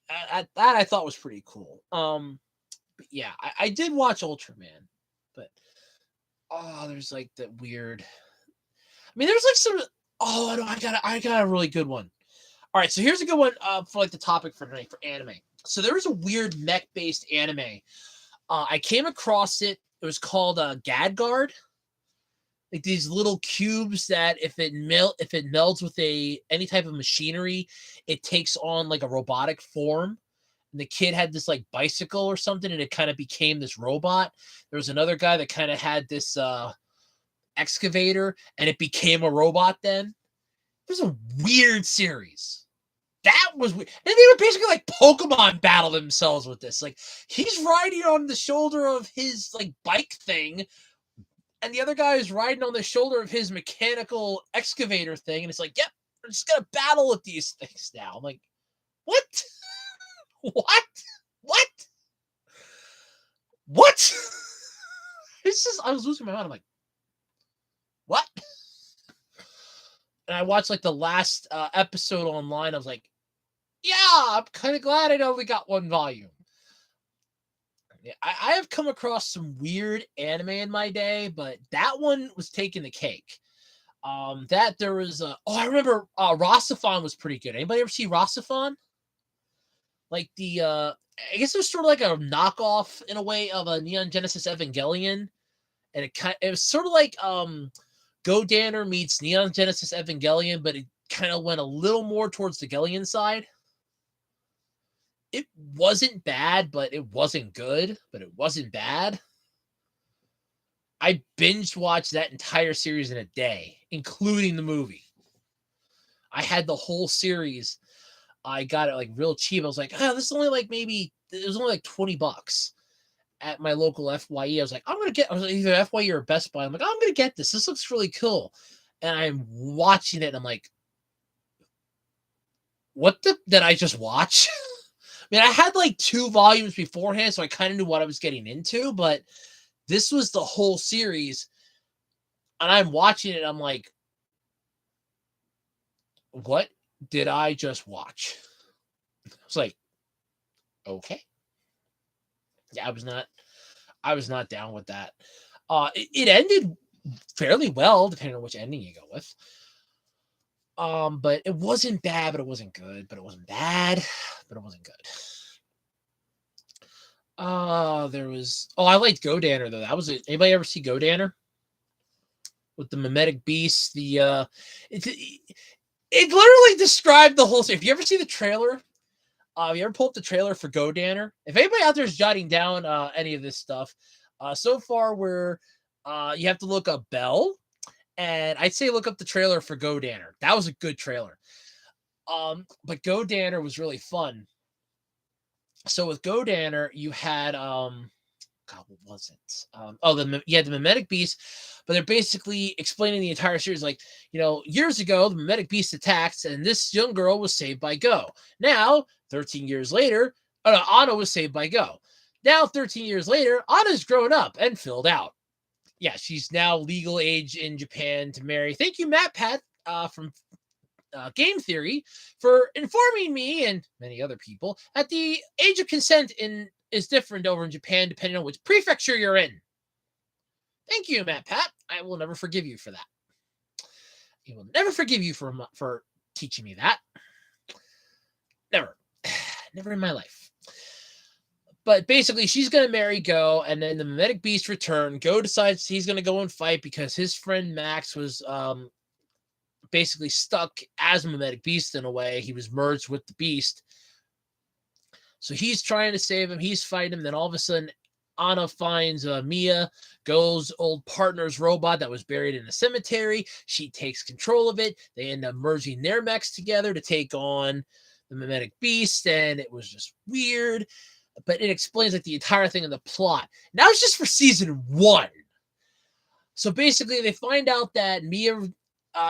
That I thought was pretty cool. But yeah, I did watch Ultraman, but there's like that weird. I mean, there's like some. Oh no, I got a really good one. All right, so here's a good one for like the topic for tonight for anime. So there was a weird mech-based anime. I came across it. It was called Gadgard. Like these little cubes that if it melds with any type of machinery, it takes on like a robotic form. And the kid had this like bicycle or something, and it kind of became this robot. There was another guy that kind of had this excavator, and it became a robot. Then it was a weird series. That was weird. And they would basically like Pokemon battle themselves with this. Like he's riding on the shoulder of his like bike thing, and the other guy is riding on the shoulder of his mechanical excavator thing, and it's like, yep, we're just gonna battle with these things now. I'm like, what? What? What? What? It's just I was losing my mind. I'm like, what? And I watched like the last episode online. I was like, yeah, I'm kind of glad I only got one volume. Yeah, I have come across some weird anime in my day, but that one was taking the cake. That there was I remember Rasafon was pretty good. Anybody ever see Rasafon? Like the I guess it was sort of like a knockoff in a way of a Neon Genesis Evangelion, and it was sort of like Go Danner meets Neon Genesis Evangelion, but it kind of went a little more towards the Gellion side. It wasn't bad, but it wasn't good, but it wasn't bad. I binge watched that entire series in a day, including the movie. I had the whole series. I got it like real cheap. I was like, oh, this is only like it was only like $20 at my local FYE. I was like, I was like, either FYE or Best Buy. I'm like, I'm gonna get this. This looks really cool. And I'm watching it, and I'm like, what did I just watch? I mean, I had like 2 volumes beforehand, so I kind of knew what I was getting into, but this was the whole series, and I'm watching it, I'm like, what did I just watch? I was like, okay. Yeah, I was not down with that. It ended fairly well, depending on which ending you go with. But it wasn't bad, but it wasn't good, but it wasn't bad, but it wasn't good. I liked Go Danner though. That was it. Anybody ever see Go Danner? With the mimetic beast, it literally described the whole thing. If you ever see the trailer, you ever pull up the trailer for Go Danner? If anybody out there is jotting down any of this stuff, so far you have to look up Bell, and I'd say look up the trailer for Go Danner. That was a good trailer. But Go Danner was really fun. So with Go Danner, you had God, what was it? You had the mimetic beast, but they're basically explaining the entire series. Like, years ago, the mimetic beast attacked, and this young girl was saved by Go. Now, 13 years later, Anna was saved by Go. Now, 13 years later, Anna's grown up and filled out. Yeah, she's now legal age in Japan to marry. Thank you, MatPat, from Game Theory, for informing me and many other people that the age of consent is different over in Japan depending on which prefecture you're in. Thank you, MatPat. I will never forgive you for that. I will never forgive you for teaching me that. Never. Never in my life. But basically, she's going to marry Go, and then the mimetic beast return. Go decides he's going to go and fight because his friend Max was basically stuck as a mimetic beast in a way. He was merged with the beast. So he's trying to save him. He's fighting him. Then all of a sudden, Anna finds Mia, Go's old partner's robot that was buried in a cemetery. She takes control of it. They end up merging their mechs together to take on the mimetic beast, and it was just weird. But it explains like the entire thing in the plot. Now it's just for season 1. So basically, they find out that Mia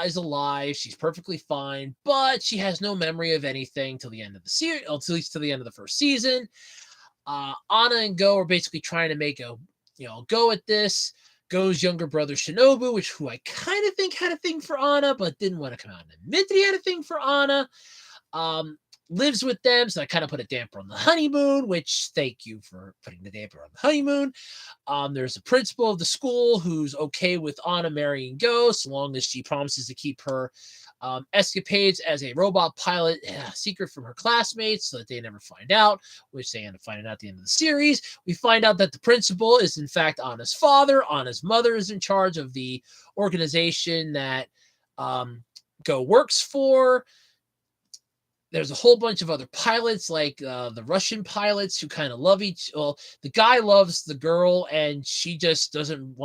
is alive. She's perfectly fine, but she has no memory of anything till the end of the series, at least till the end of the first season. Anna and Go are basically trying to make a go at this. Go's younger brother Shinobu, who I kind of think had a thing for Anna, but didn't want to come out and admit that he had a thing for Anna. Lives with them, so I kind of put a damper on the honeymoon, which thank you for putting the damper on the honeymoon. There's a principal of the school who's okay with Anna marrying Go, so long as she promises to keep her escapades as a robot pilot, secret from her classmates so that they never find out, which they end up finding out at the end of the series. We find out that the principal is, in fact, Anna's father. Anna's mother is in charge of the organization that Go works for. There's a whole bunch of other pilots, like the Russian pilots, who kind of love well, the guy loves the girl, and she just doesn't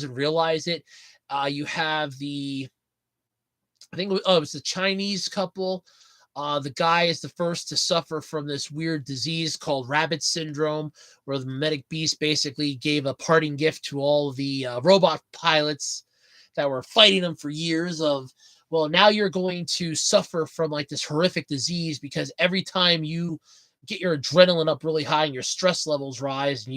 realize it. You have I think it's the Chinese couple. The guy is the first to suffer from this weird disease called rabbit syndrome, where the mimetic beast basically gave a parting gift to all of the robot pilots that were fighting them for years of, well, now you're going to suffer from like this horrific disease because every time you get your adrenaline up really high and your stress levels rise, and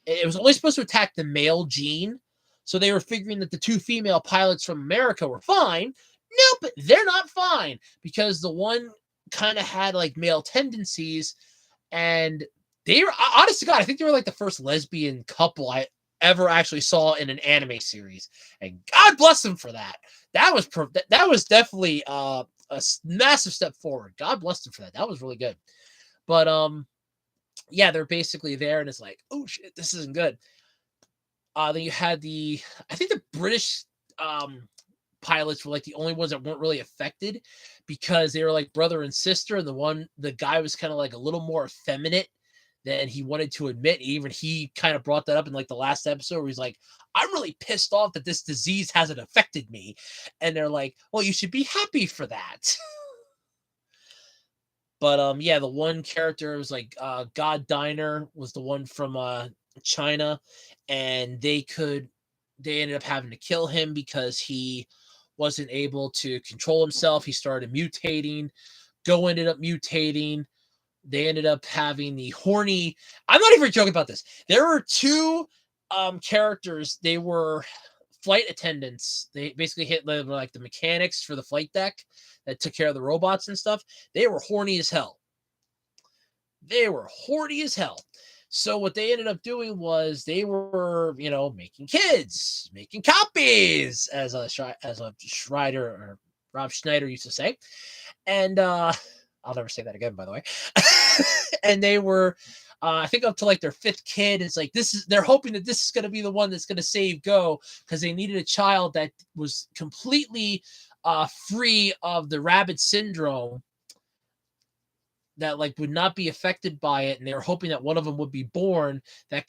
it was only supposed to attack the male gene. So they were figuring that the two female pilots from America were fine. Nope, they're not fine, because the one kind of had like male tendencies, and they were, honest to God, I think they were like the first lesbian couple I ever actually saw in an anime series, and God bless them for that. That was definitely a massive step forward. God bless them for that. That was really good. But yeah, they're basically there, and it's like, oh shit, this isn't good. Then you had I think the British pilots were like the only ones that weren't really affected, because they were like brother and sister, and the guy was kind of like a little more effeminate than he wanted to admit. Even he kind of brought that up in like the last episode, where he's like, I'm really pissed off that this disease hasn't affected me. And they're like, well, you should be happy for that. But yeah, the one character was like God Diner was the one from China, and they ended up having to kill him because he wasn't able to control himself. He started mutating. Go ended up mutating. They ended up having the horny. I'm not even joking about this. There were two characters. They were flight attendants. They basically were like the mechanics for the flight deck that took care of the robots and stuff. They were horny as hell. So what they ended up doing was they were, making kids, making copies, as a Schreider or Rob Schneider used to say. And I'll never say that again, by the way. And they were, I think, up to like their fifth kid. It's like, they're hoping that this is going to be the one that's going to save Go, because they needed a child that was completely free of the rabbit syndrome, that like would not be affected by it. And they were hoping that one of them would be born that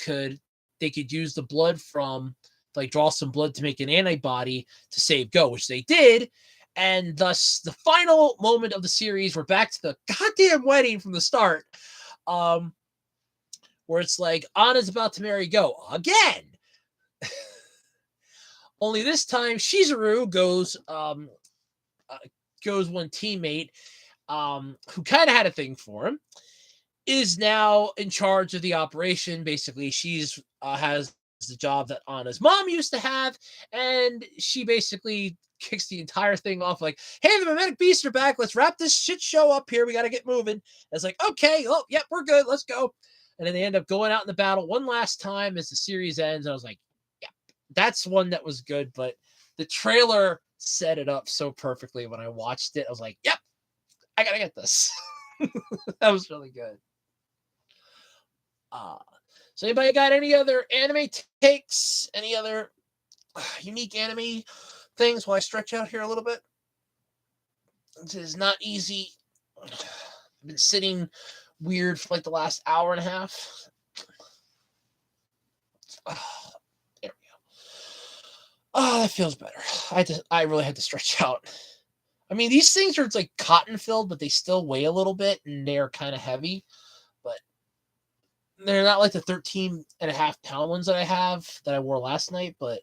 they could use the blood from, like, draw some blood to make an antibody to save Go, which they did. And thus the final moment of the series, we're back to the goddamn wedding from the start, where it's like Anna's about to marry Go again. Only this time Shizuru, Go's one teammate, who kind of had a thing for him, is now in charge of the operation. Basically, she's has the job that Anna's mom used to have, and she basically kicks the entire thing off like, hey, the mimetic beasts are back. Let's wrap this shit show up here. We got to get moving. And it's like, okay, oh, yep, we're good. Let's go. And then they end up going out in the battle one last time as the series ends. And I was like, yeah, that's one that was good. But the trailer set it up so perfectly. When I watched it, I was like, yep, I got to get this. That was really good. So anybody got any other anime takes? Any other unique anime things while I stretch out here a little bit? This is not easy. I've been sitting weird for like the last hour and a half. Oh, there we go. Oh, that feels better. I really had to stretch out. I mean, these things are like cotton filled, but they still weigh a little bit, and they're kind of heavy. But they're not like the 13.5-pound ones that I wore last night, but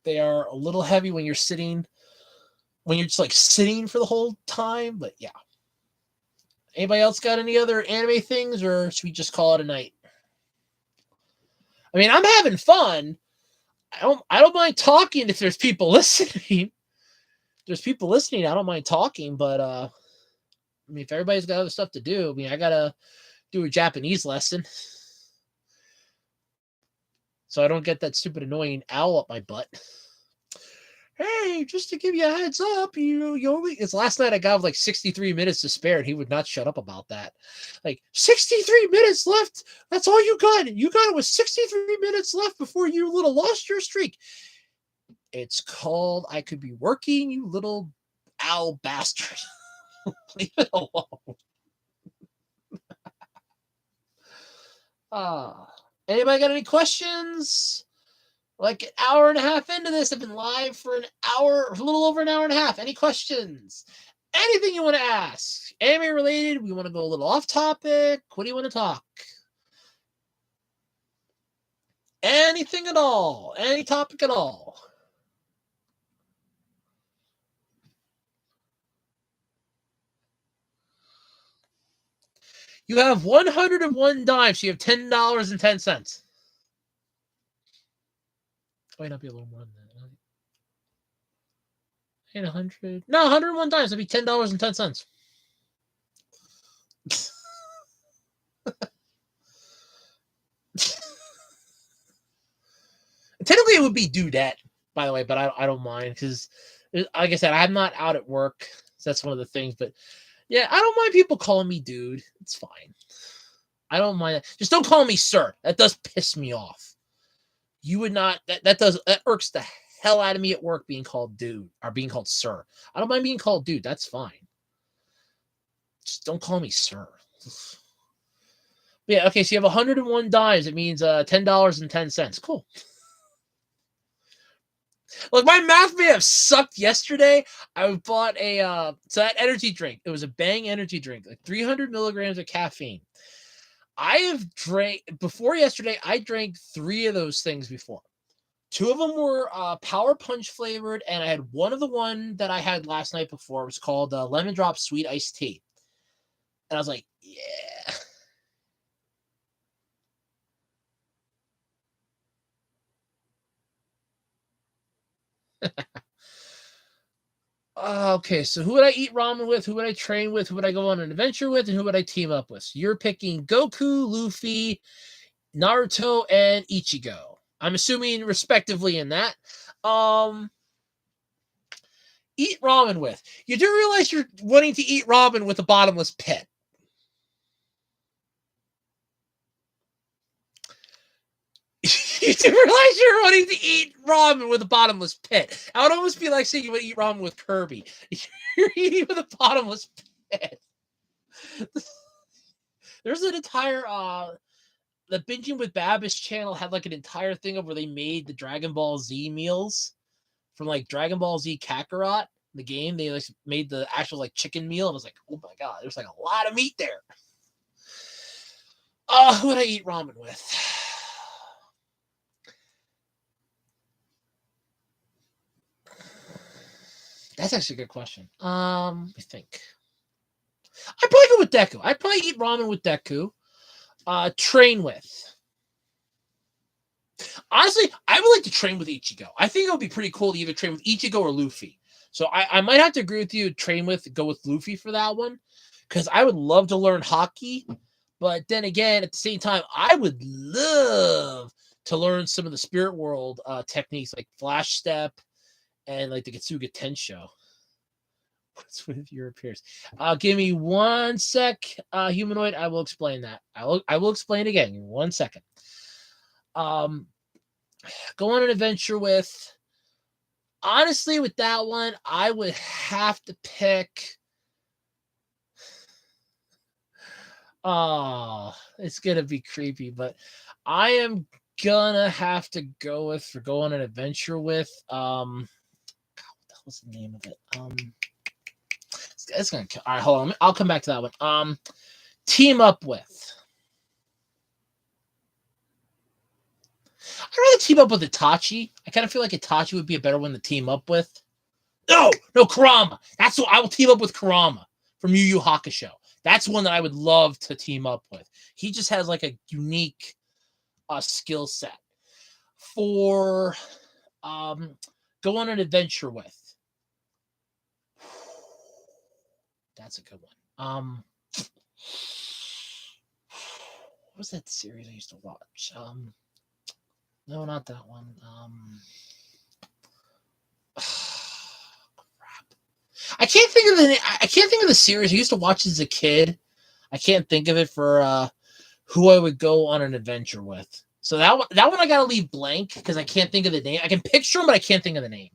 they are a little heavy when you're just like sitting for the whole time. But yeah. Anybody else got any other anime things, or should we just call it a night? I mean, I'm having fun. I don't mind talking if there's people listening. If there's people listening, I don't mind talking, but I mean, if everybody's got other stuff to do, I mean, I gotta do a Japanese lesson, so I don't get that stupid annoying owl up my butt. Hey, just to give you a heads up, you only it's last night I got like 63 minutes to spare, and he would not shut up about that. Like 63 minutes left. That's all you got. You got it with 63 minutes left before you little lost your streak. It's called I could be working, you little owl bastard. Leave it alone. Anybody got any questions? Like an hour and a half into this, I've been live for an hour, a little over an hour and a half. Any questions? Anything you want to ask? Anime related? We want to go a little off topic? What do you want to talk? Anything at all? Any topic at all? You have 101 dimes, so you have $10.10. Might not be a little more than that. 800. No, 101 dimes. That'd be $10.10. Technically, it would be due-dat, by the way, but I don't mind because, like I said, I'm not out at work, so that's one of the things. But yeah, I don't mind people calling me dude. It's fine. I don't mind that. Just don't call me sir. That does piss me off. You would not. That irks the hell out of me at work being called dude or being called sir. I don't mind being called dude. That's fine. Just don't call me sir. Yeah. Okay. So you have 101 dimes. It means $10.10. Cool. Like my math may have sucked yesterday. I bought a so that energy drink. It was a Bang energy drink, like 300 milligrams of caffeine. I have drank before yesterday. I drank 3 of those things before. 2 of them were Power Punch flavored, and I had one that I had last night before. It was called Lemon Drop Sweet Iced Tea, and I was like, yeah. Okay, so who would I eat ramen with? Who would I train with? Who would I go on an adventure with? And who would I team up with? So you're picking Goku, Luffy, Naruto, and Ichigo. I'm assuming respectively in that. Um, Eat ramen with. You do realize you're wanting to eat ramen with a bottomless pit. You do realize you're wanting to eat ramen with a bottomless pit. I would almost be like saying you would eat ramen with Kirby. You're eating with a bottomless pit. There's an entire the Binging with Babish channel had like an entire thing of where they made the Dragon Ball Z meals from like Dragon Ball Z Kakarot, the game. They like made the actual like chicken meal, and I was like, oh my god, there's like a lot of meat there. Who would I eat ramen with? That's actually a good question. I think I'd probably go with Deku. I'd probably eat ramen with Deku. Train with. Honestly, I would like to train with Ichigo. I think it would be pretty cool to either train with Ichigo or Luffy. So I might have to agree with you. Go with Luffy for that one, because I would love to learn hockey. But then again, at the same time, I would love to learn some of the spirit world techniques like flash step and like the Getsuga Tensho. What's with your appearance? Give me 1 sec, humanoid. I will explain that. I will explain again. Give me 1 second. Go on an adventure with. Honestly, with that one, I would have to pick. Oh, it's gonna be creepy, but I am gonna have to go with for go on an adventure with. God, what the hell's the name of it? It's gonna. All right, hold on. I'll come back to that one. Team up with. I'd rather team up with Itachi. I kind of feel like Itachi would be a better one to team up with. No, Kurama. That's what I will team up with Kurama from Yu Yu Hakusho. That's one that I would love to team up with. He just has like a unique skill set for go on an adventure with. That's a good one. What was that series I used to watch? No, not that one. I can't think of I can't think of the series. I used to watch as a kid. I can't think of it for who I would go on an adventure with. So that one I gotta leave blank because I can't think of the name. I can picture him, but I can't think of the name.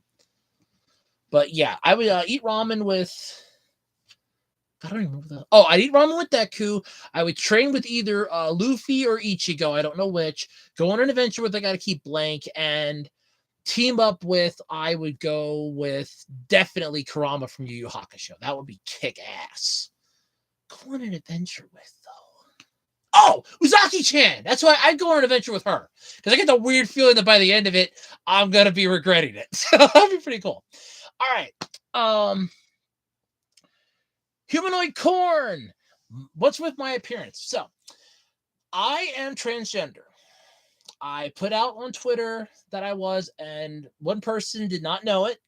But yeah, I would eat ramen with. I don't even remember that. Oh, I'd eat ramen with Deku. I would train with either Luffy or Ichigo. I don't know which. Go on an adventure with I gotta keep blank and team up with. I would go with definitely Kurama from Yu Yu Hakusho. That would be kick ass. Go on an adventure with though. Oh, Uzaki-chan. That's why I'd go on an adventure with her. Because I get the weird feeling that by the end of it, I'm going to be regretting it. So that'd be pretty cool. All right. Humanoid corn. What's with my appearance? So, I am transgender. I put out on Twitter that I was, and one person did not know it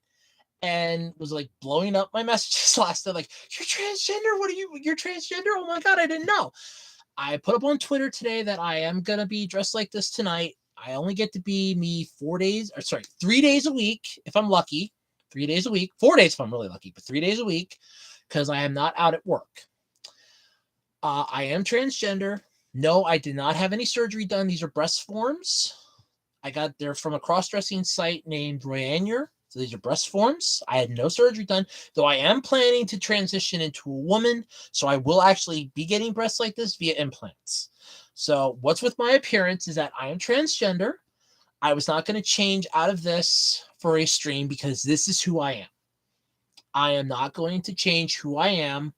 and was like blowing up my messages last night. Like, you're transgender? What are you? You're transgender? Oh my God, I didn't know. I put up on Twitter today that I am going to be dressed like this tonight. I only get to be me 3 days a week if I'm lucky. 3 days a week. 4 days if I'm really lucky, but 3 days a week because I am not out at work. I am transgender. No, I did not have any surgery done. These are breast forms. They're from a cross-dressing site named Royanuer. So these are breast forms. I had no surgery done, though I am planning to transition into a woman. So I will actually be getting breasts like this via implants. So what's with my appearance is that I am transgender. I was not going to change out of this for a stream because this is who I am. I am not going to change who I am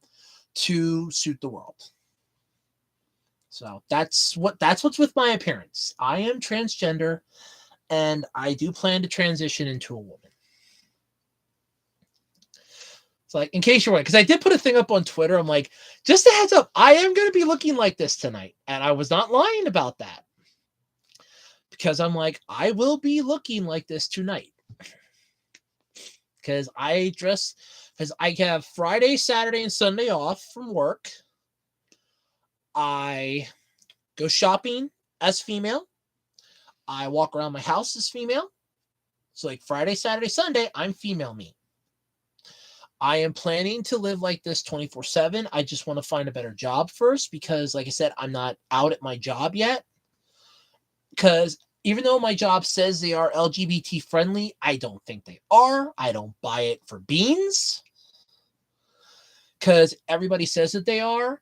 to suit the world. So that's what's with my appearance. I am transgender, and I do plan to transition into a woman. It's like, in case you're wondering, because I did put a thing up on Twitter. I'm like, just a heads up, I am going to be looking like this tonight. And I was not lying about that. Because I'm like, I will be looking like this tonight. Because I have Friday, Saturday, and Sunday off from work. I go shopping as female. I walk around my house as female. So like Friday, Saturday, Sunday, I'm female me. I am planning to live like this 24/7. I just want to find a better job first because, like I said, I'm not out at my job yet. Because even though my job says they are LGBT friendly, I don't think they are. I don't buy it for beans. Because everybody says that they are.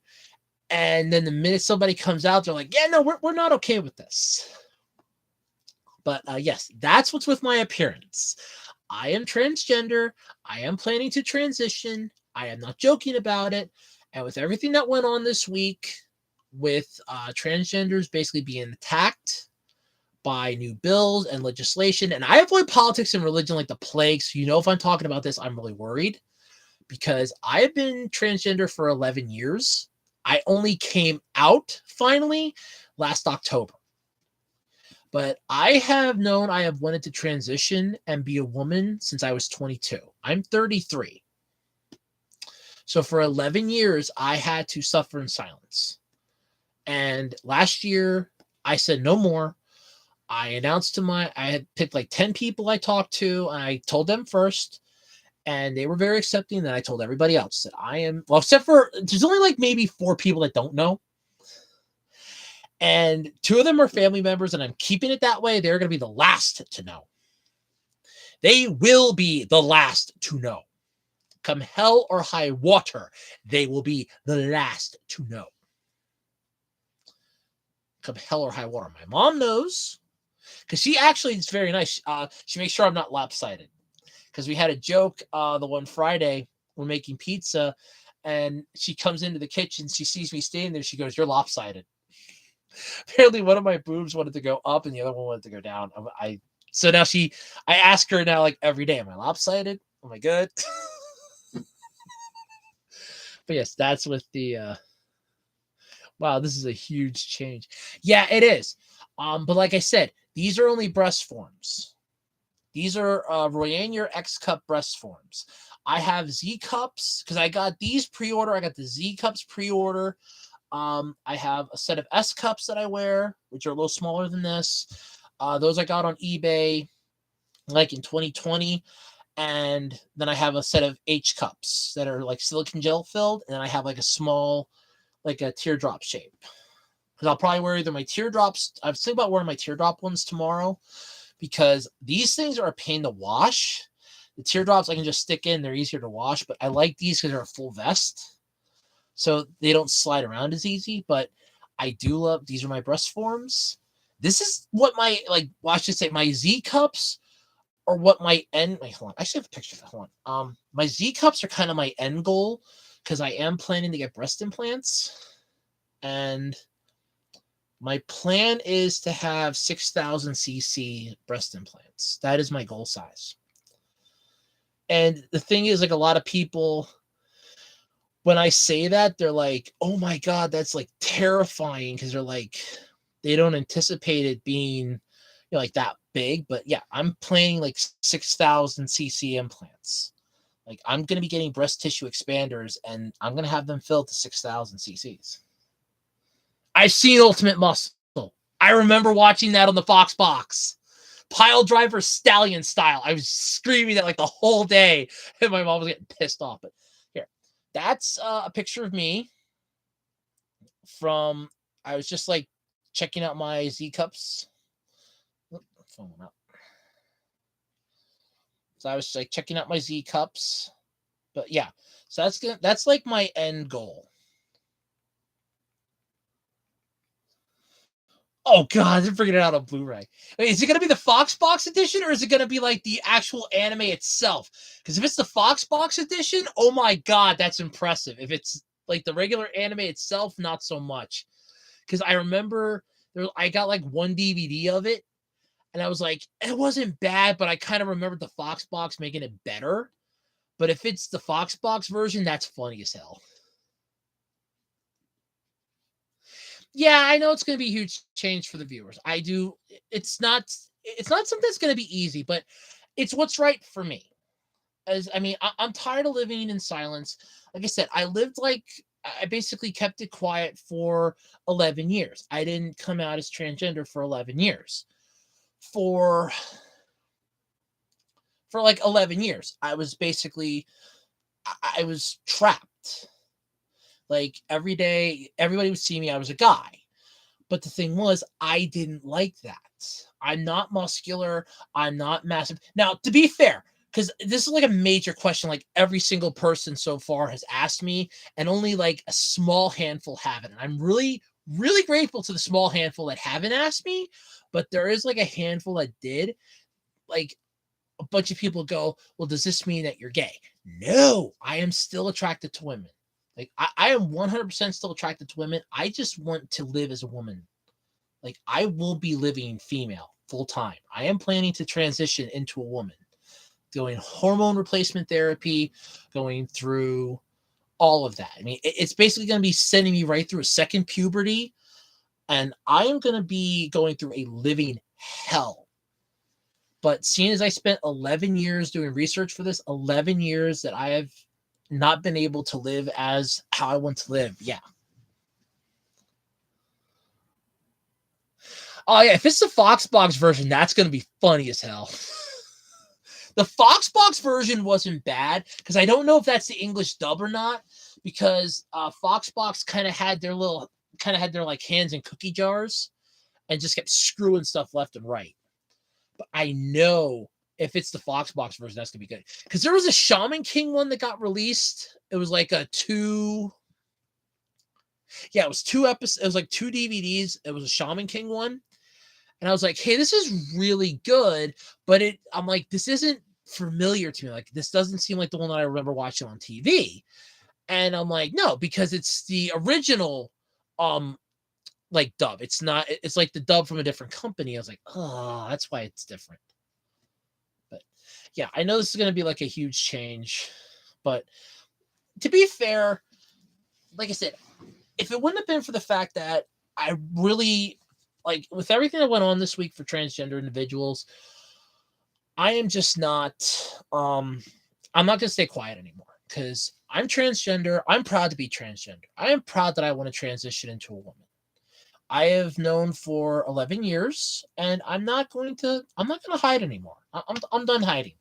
And then the minute somebody comes out, they're like, yeah, no, we're not okay with this. But yes, that's what's with my appearance. I am transgender. I am planning to transition. I am not joking about it. And with everything that went on this week, with transgenders basically being attacked by new bills and legislation, and I avoid politics and religion like the plague. So, if I'm talking about this, I'm really worried because I have been transgender for 11 years. I only came out finally last October. But I have wanted to transition and be a woman since I was 22. I'm 33. So for 11 years, I had to suffer in silence. And last year, I said no more. I had picked like 10 people I talked to, and I told them first. And they were very accepting. Then I told everybody else that I am, well, except for, there's only like maybe 4 people that don't know. And 2 of them are family members, and I'm keeping it that way. They're going to be the last to know. They will be the last to know. Come hell or high water, they will be the last to know. Come hell or high water. My mom knows, because she actually is very nice. She makes sure I'm not lopsided. Because we had a joke the one Friday, we're making pizza, and she comes into the kitchen, she sees me standing there, she goes, "You're lopsided." Apparently one of my boobs wanted to go up and the other one wanted to go down. So now I ask her now like every day, am I lopsided? Am I good? But yes, that's with the wow, this is a huge change. Yeah, it is. But like I said, these are only breast forms. These are Royanuer X Cup breast forms. I have Z cups because I got these pre-order. I got the Z cups pre-order. I have a set of S cups that I wear, which are a little smaller than this. Those I got on eBay like in 2020. and then I have a set of H cups that are like silicone gel filled, and then I have like a small, like a teardrop shape. Because I'll probably wear either my teardrops. I was thinking about wearing my teardrop ones tomorrow, because these things are a pain to wash. The teardrops I can just stick in; they're easier to wash. But I like these because they're a full vest, so they don't slide around as easy. But I do love these are my breast forms. This is what my well, I should say my Z cups, or what my end. Wait, hold on. I actually have a picture of that. Hold on. My Z cups are kind of my end goal, because I am planning to get breast implants, and my plan is to have 6,000 cc breast implants. That is my goal size. And the thing is, like, a lot of people, when I say that, they're like, "Oh my god, that's like terrifying," because they're like, they don't anticipate it being, like that big. But yeah, I'm planning like 6,000 cc implants. Like, I'm gonna be getting breast tissue expanders, and I'm gonna have them filled to 6,000 cc's. I've seen Ultimate Muscle. I remember watching that on the Fox box. Pile driver stallion style. I was screaming that like the whole day, and my mom was getting pissed off. But here, that's a picture of me from. I was just like checking out my Z cups. Phone went out. So I was like checking out my Z cups. But yeah, so that's like my end goal. Oh god, they're bringing it out on Blu-ray. Wait, is it gonna be the Fox Box edition, or is it gonna be like the actual anime itself? Because if it's the Fox Box edition, oh my god, that's impressive. If it's like the regular anime itself, not so much. Because I remember I got like one DVD of it, and I was like, it wasn't bad, but I kind of remembered the Fox Box making it better. But if it's the Fox Box version, that's funny as hell. Yeah, I know it's going to be a huge change for the viewers. I do. It's not something that's going to be easy, but it's what's right for me. As I mean, I'm tired of living in silence. Like I said, I basically kept it quiet for 11 years. I didn't come out as transgender for 11 years. For like 11 years, I was basically I was trapped. Like, every day, everybody would see me. I was a guy. But the thing was, I didn't like that. I'm not muscular. I'm not massive. Now, to be fair, because this is like a major question, like every single person so far has asked me, and only like a small handful haven't. And I'm really, really grateful to the small handful that haven't asked me, but there is like a handful that did. Like, a bunch of people go, well, does this mean that you're gay? No, I am still attracted to women. Like, I am 100% still attracted to women. I just want to live as a woman. Like, I will be living female full time. I am planning to transition into a woman, doing hormone replacement therapy, going through all of that. I mean, it's basically going to be sending me right through a second puberty, and I am going to be going through a living hell. But seeing as I spent 11 years doing research for this, 11 years that I have not been able to live as how I want to live. Yeah. Oh yeah, if it's the Fox Box version, that's gonna be funny as hell. The Fox Box version wasn't bad, because I don't know if that's the English dub or not, because Fox Box kind of had their like hands in cookie jars, and just kept screwing stuff left and right. But I know if it's the Fox Box version, that's gonna be good. Because there was a Shaman King one that got released. It was like a two. Yeah, it was 2 episodes. It was like 2 DVDs. It was a Shaman King one, and I was like, hey, this is really good. But I'm like, this isn't familiar to me. Like, this doesn't seem like the one that I remember watching on TV. And I'm like, no, because it's the original, like, dub. It's not. It's like the dub from a different company. I was like, oh, that's why it's different. But yeah, I know this is going to be like a huge change. But to be fair, like I said, if it wouldn't have been for the fact that I really, like, with everything that went on this week for transgender individuals, I am just not, I'm not going to stay quiet anymore, because I'm transgender. I'm proud to be transgender. I am proud that I want to transition into a woman. I have known for 11 years, and I'm not going to hide anymore. I'm done hiding.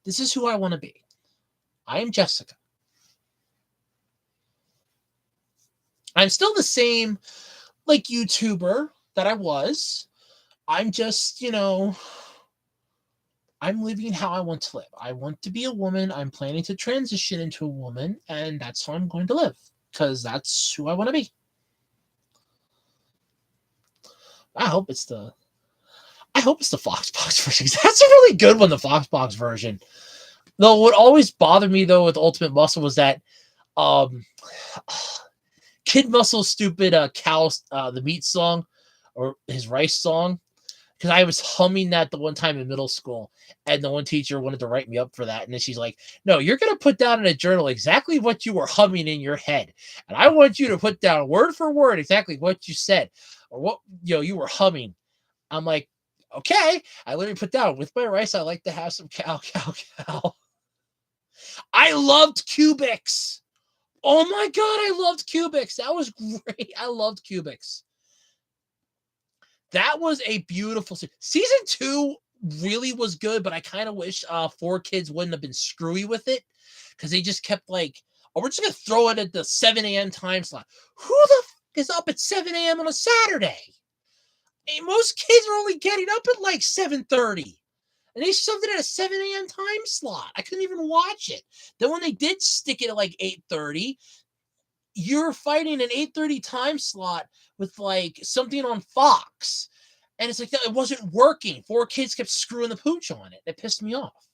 This is who I want to be. I am Jessica. I'm still the same, like, YouTuber that I was. I'm just, I'm living how I want to live. I want to be a woman. I'm planning to transition into a woman, and that's how I'm going to live because that's who I want to be. I hope it's the Foxbox version. That's a really good one, the Foxbox version. Though what always bothered me though with Ultimate Muscle was that um Kid Muscle's stupid cow the meat song or his rice song, because I was humming that the one time in middle school, and the one teacher wanted to write me up for that, and then she's like, "No, you're gonna put down in a journal exactly what you were humming in your head, and I want you to put down word for word exactly what you said or what you were humming." I'm like, okay. I literally put down, with my rice, I like to have some cow, cow, cow. I loved Cubics. Oh my God, I loved Cubics. That was great. I loved Cubics. That was a beautiful season 2 really was good, but I kind of wish 4Kids wouldn't have been screwy with it because they just kept like, oh, we're just gonna throw it at the 7 a.m. time slot. Who the is up at 7 a.m. on a Saturday? And most kids are only getting up at like 7:30. And they shoved it at a 7 a.m. time slot. I couldn't even watch it. Then when they did stick it at like 8:30, you're fighting an 8:30 time slot with like something on Fox. And it's like, it wasn't working. 4Kids kept screwing the pooch on it. It pissed me off.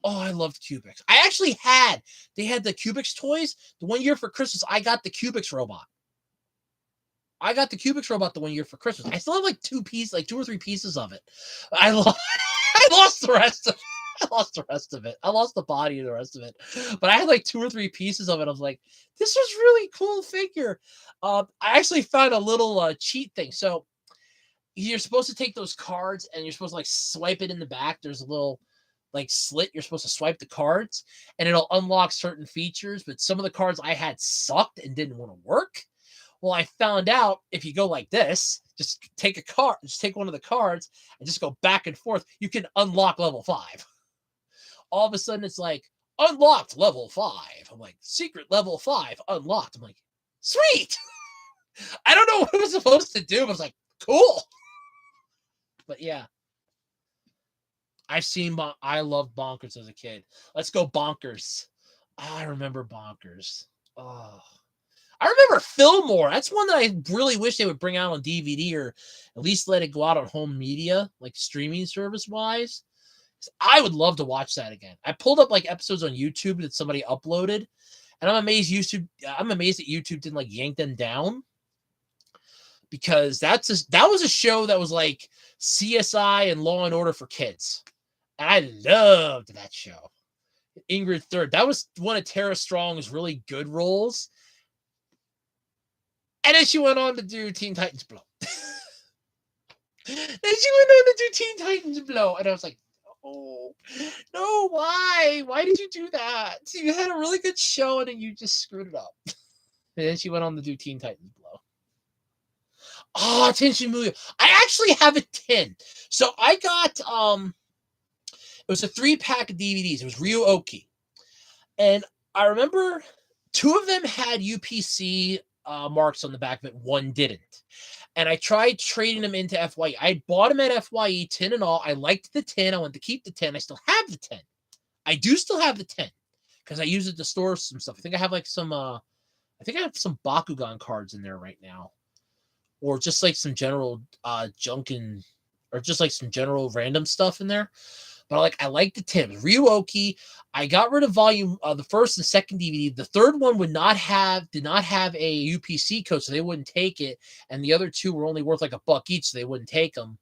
Oh, I loved Cubics. They had the Cubics toys. The one year for Christmas, I got the Cubics robot. I got the Cubics robot the one year for Christmas. I still have like 2 or 3 pieces of it. I lost the rest of it. I lost the rest of it. I lost the body of the rest of it. But I had like 2 or 3 pieces of it. I was like, this was really cool figure. I actually found a little cheat thing. So you're supposed to take those cards and you're supposed to like swipe it in the back. There's a little like slit. You're supposed to swipe the cards and it'll unlock certain features. But some of the cards I had sucked and didn't want to work. Well, I found out if you go like this, just take one of the cards and just go back and forth, you can unlock level 5. All of a sudden it's like, unlocked level 5. I'm like, secret level 5 unlocked. I'm like, sweet. I don't know what I was supposed to do, but I was like, cool. But yeah, I loved Bonkers as a kid. Let's go Bonkers. I remember Bonkers. Oh, I remember Fillmore. That's one that I really wish they would bring out on DVD or at least let it go out on home media, like streaming service wise. I would love to watch that again. I pulled up like episodes on YouTube that somebody uploaded, and I'm amazed that YouTube didn't like yank them down, because that was a show that was like CSI and Law and Order for kids, and I loved that show. Ingrid Third, that was one of Tara Strong's really good roles, and then she went on to do Teen Titans Blow. Teen Titans Blow, and I was like, oh no, why? Why did you do that? You had a really good show and then you just screwed it up. And then she went on to do Teen Titans Blow. Oh, Tenshin Muyo. I actually have a tin. So I got it was a 3-pack of DVDs. It was Ryu-Oki. And I remember 2 of them had UPC marks on the back of it, 1 didn't. And I tried trading them into FYE. I bought them at FYE, tin and all. I liked the tin. I wanted to keep the tin. I still have the tin. I do still have the tin because I use it to store some stuff. I think I have like some some Bakugan cards in there right now. Or just like some general junk or just like some general random stuff in there. But I like the tin. Ryu-Oki. I got rid of the first and second DVD. The third one did not have a UPC code, so they wouldn't take it. And the other 2 were only worth like $1 each, so they wouldn't take them.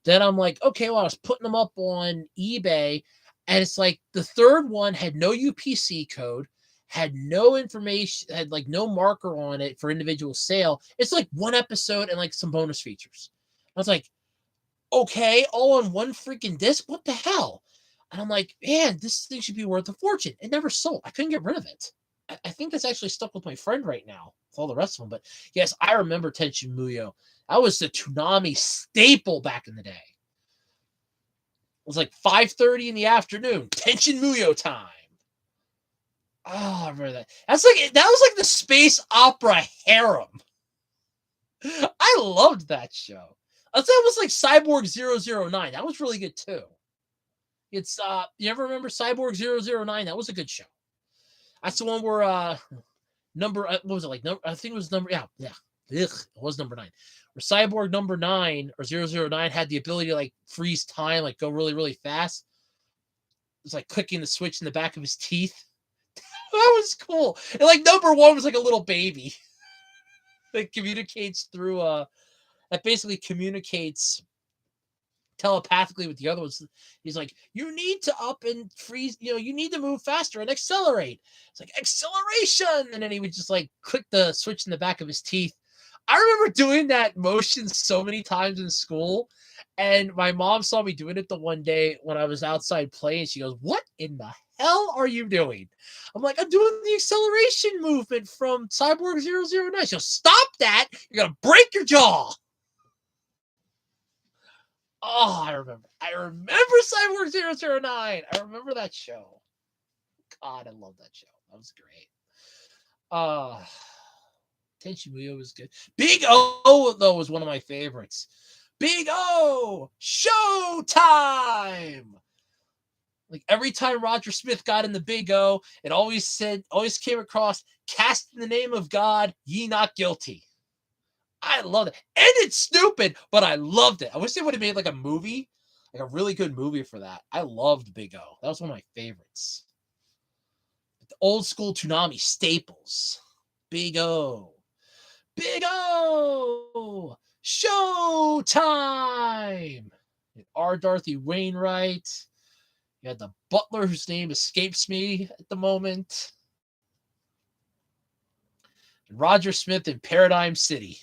Then I'm like, okay, well, I was putting them up on eBay, and it's like the third one had no UPC code, had no information, had like no marker on it for individual sale. It's like 1 episode and like some bonus features. I was like, okay, all on 1 freaking disc? What the hell? And I'm like, man, this thing should be worth a fortune. It never sold. I couldn't get rid of it. I think that's actually stuck with my friend right now with all the rest of them. But yes, I remember Tenshin Muyo. That was the Toonami staple back in the day. was like 5:30 in the afternoon. Tension Muyo time. Oh, I remember that. That was like the space opera harem. I loved that show. I thought it was like Cyborg 009. That was really good too. It's you ever remember Cyborg 009? That was a good show. That's the one where what was it like? I think it was number it was number 9. Where Cyborg number 9 or 009 had the ability to like freeze time, like go really, really fast. It was like clicking the switch in the back of his teeth. That was cool. And like number 1 was like a little baby that communicates through that basically communicates telepathically with the other ones. He's like, you need to up and freeze, you need to move faster and accelerate. It's like acceleration. And then he would just like click the switch in the back of his teeth. I remember doing that motion so many times in school. And my mom saw me doing it the one day when I was outside playing. She goes, what in the hell are you doing? I'm like, I'm doing the acceleration movement from Cyborg 009. She goes, stop that. You're going to break your jaw. Oh, I remember Cyborg 009. I remember that show. God, I love that show. That was great. Tenchi Muyo was good. Big O, though, was one of my favorites. Big O! Showtime! Like, every time Roger Smith got in the Big O, it always came across, cast in the name of God, ye not guilty. I love it. And it's stupid, but I loved it. I wish they would have made like a movie, like a really good movie for that. I loved Big O. That was one of my favorites. The old school Toonami staples. Big O. Big O! Showtime! And R. Dorothy Wainwright. You had the butler whose name escapes me at the moment. And Roger Smith in Paradigm City.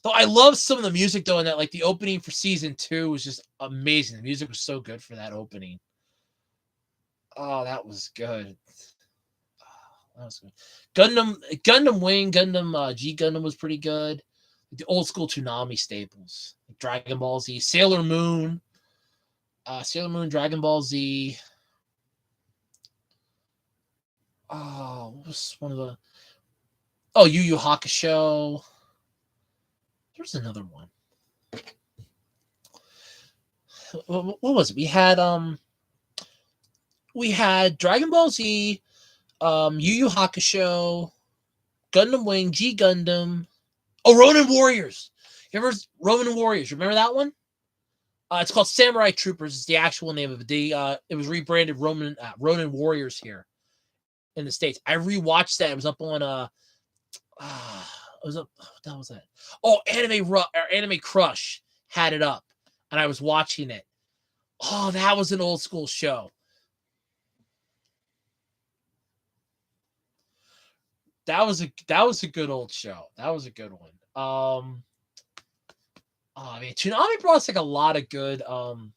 Though I love some of the music, though, in that, like, the opening for season 2 was just amazing. The music was so good for that opening. Oh, that was good. That was good. Gundam Wing, Gundam G Gundam was pretty good. The old school Toonami staples, like Dragon Ball Z, Sailor Moon, Dragon Ball Z. Oh, what was one of the? Oh, Yu Yu Hakusho. There's another one. What was it? We had Dragon Ball Z, Yu Yu Hakusho, Gundam Wing, G Gundam. Oh, Ronin Warriors. You ever Ronin Warriors? Remember that one? It's called Samurai Troopers. Is the actual name of it. It was rebranded Ronin Warriors here in the States. I rewatched that. It was up on it was up. What the hell was that? Oh, Anime Crush had it up, and I was watching it. Oh, that was an old school show. That was a good old show. That was a good one. Oh, I mean, Toonami brought us like a lot of good. I'm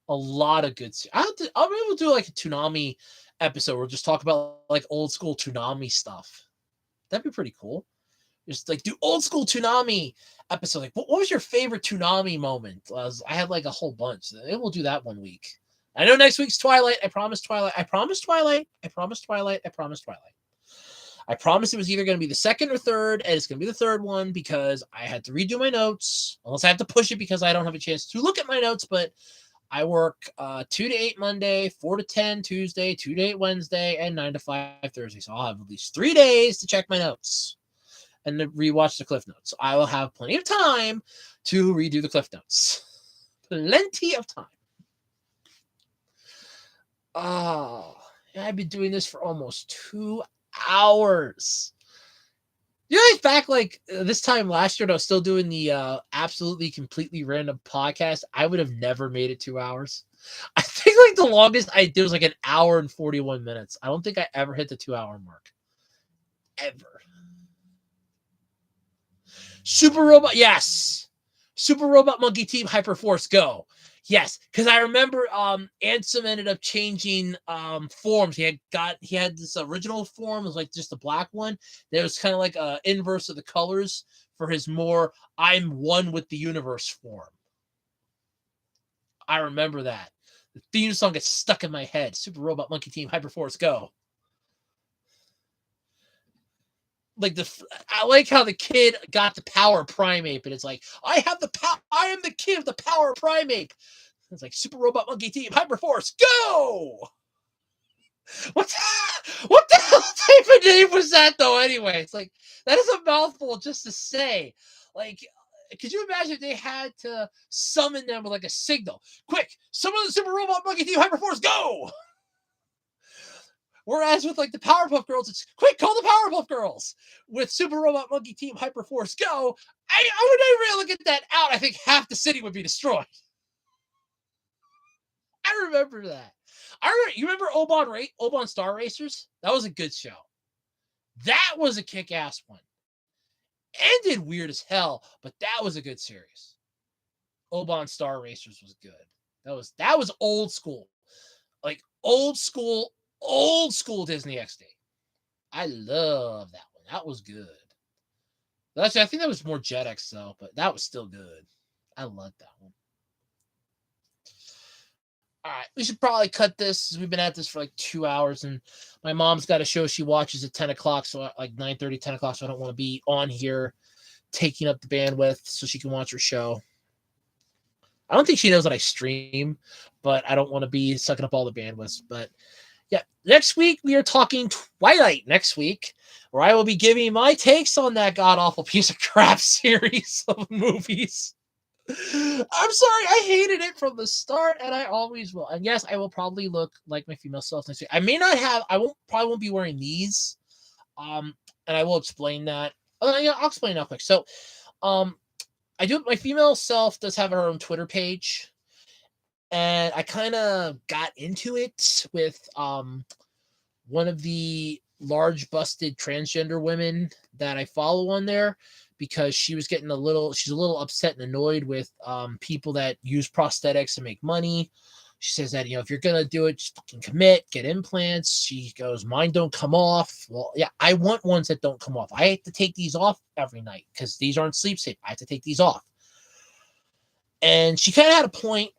able to do like a Toonami episode where we'll just talk about like old school Toonami stuff. That'd be pretty cool. Just like do old school Toonami episode. Like, what was your favorite Toonami moment? I had like a whole bunch. Maybe we'll do that one week. I know next week's Twilight. I promise Twilight. I promise Twilight. I promise Twilight. I promise Twilight. I promised it was either going to be the second or third, and it's going to be the third one because I had to redo my notes. Unless I have to push it because I don't have a chance to look at my notes, but I work 2 to 8 Monday, 4 to 10 Tuesday, 2 to 8 Wednesday, and 9 to 5 Thursday. So I'll have at least 3 days to check my notes and to rewatch the Cliff Notes. So I will have plenty of time to redo the Cliff Notes. Plenty of time. Oh, I've been doing this for almost 2 hours. Back like this time last year, when I was still doing the absolutely completely random podcast, I would have never made it 2 hours. I think like the longest I did was like 1 hour and 41 minutes. I don't think I ever hit the 2 hour mark. Ever. Super Robot, yes. Super Robot Monkey Team Hyperforce Go. Yes, because I remember Ansem ended up changing forms. He had this original form, it was like just the black one. There was kind of like a inverse of the colors for his more I'm one with the universe form. I remember that. The theme song gets stuck in my head. Super Robot Monkey Team Hyperforce Go. Like I like how the kid got the power Primeape, and it's like, I have the power. I am the kid of the power Primeape. It's like Super Robot Monkey Team Hyperforce Go. What the hell type of name was that though? Anyway, it's like that is a mouthful just to say. Like, could you imagine if they had to summon them with like a signal? Quick, summon the Super Robot Monkey Team Hyperforce Go. Whereas with like the Powerpuff Girls, it's quick, call the Powerpuff Girls. With Super Robot Monkey Team Hyperforce Go, I would really get that out. I think half the city would be destroyed. I remember that. You remember Oban Star Racers? That was a good show. That was a kick-ass one. Ended weird as hell, but that was a good series. Oban Star Racers was good. That was old school. Like old school Disney XD. I love that one. That was good. Actually, I think that was more Jetix though, but that was still good. I love that one. All right, we should probably cut this. We've been at this for like 2 hours, and my mom's got a show she watches at 10 o'clock, so like 9:30, 10 o'clock, so I don't want to be on here taking up the bandwidth so she can watch her show. I don't think she knows that I stream, but I don't want to be sucking up all the bandwidth. But yeah, next week we are talking Twilight next week, where I will be giving my takes on that god-awful piece of crap series of movies. I'm sorry, I hated it from the start, and I always will. And yes, I will probably look like my female self next week. I may not have. Probably won't be wearing these. And I will explain that. Oh yeah, I'll explain that quick. So, I do. My female self does have her own Twitter page, and I kind of got into it with one of the large busted transgender women that I follow on there, because she's a little upset and annoyed with people that use prosthetics and make money. She says that, if you're going to do it, just fucking commit, get implants. She goes, mine don't come off. Well, yeah, I want ones that don't come off. I have to take these off every night because these aren't sleep safe. I have to take these off. And she kind of had a point.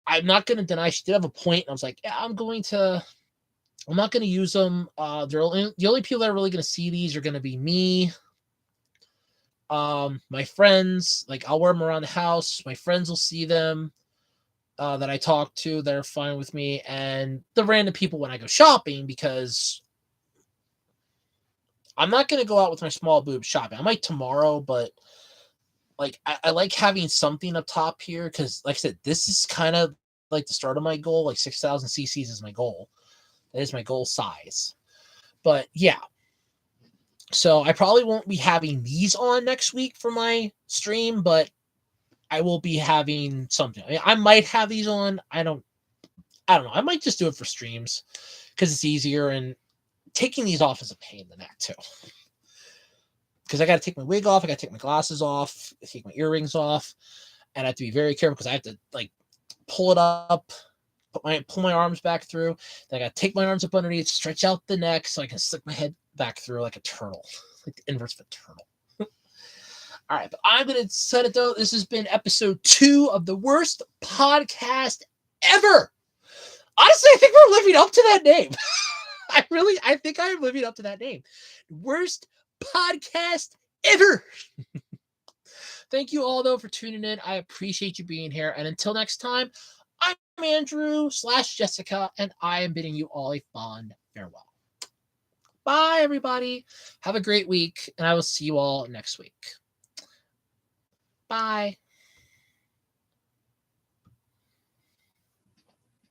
I'm not going to deny she did have a point. And I was like, yeah, I'm not going to use them. The only people that are really going to see these are going to be me, my friends. Like, I'll wear them around the house. My friends will see them that I talk to that are fine with me, and the random people when I go shopping, because I'm not going to go out with my small boob shopping. I might tomorrow, but like I like having something up top here, because like I said, this is kind of like the start of my goal. Like 6,000 cc's is my goal. That is my goal size. But yeah. So I probably won't be having these on next week for my stream, but I will be having something. I mean, I might have these on. I don't know. I might just do it for streams because it's easier, and taking these off is a pain in the neck too. Because I got to take my wig off, I got to take my glasses off, take my earrings off, and I have to be very careful because I have to like pull it up, pull my arms back through. Then I got to take my arms up underneath, stretch out the neck so I can stick my head back through like a turtle, like the inverse of a turtle. All right, but I'm going to set it though. This has been episode 2 of the worst podcast ever. Honestly, I think we're living up to that name. I think I'm living up to that name. Worst podcast ever. Thank you all though for tuning in. I appreciate you being here. And until next time, I'm Andrew/Jessica, and I am bidding you all a fond farewell. Bye, everybody. Have a great week, and I will see you all next week. Bye.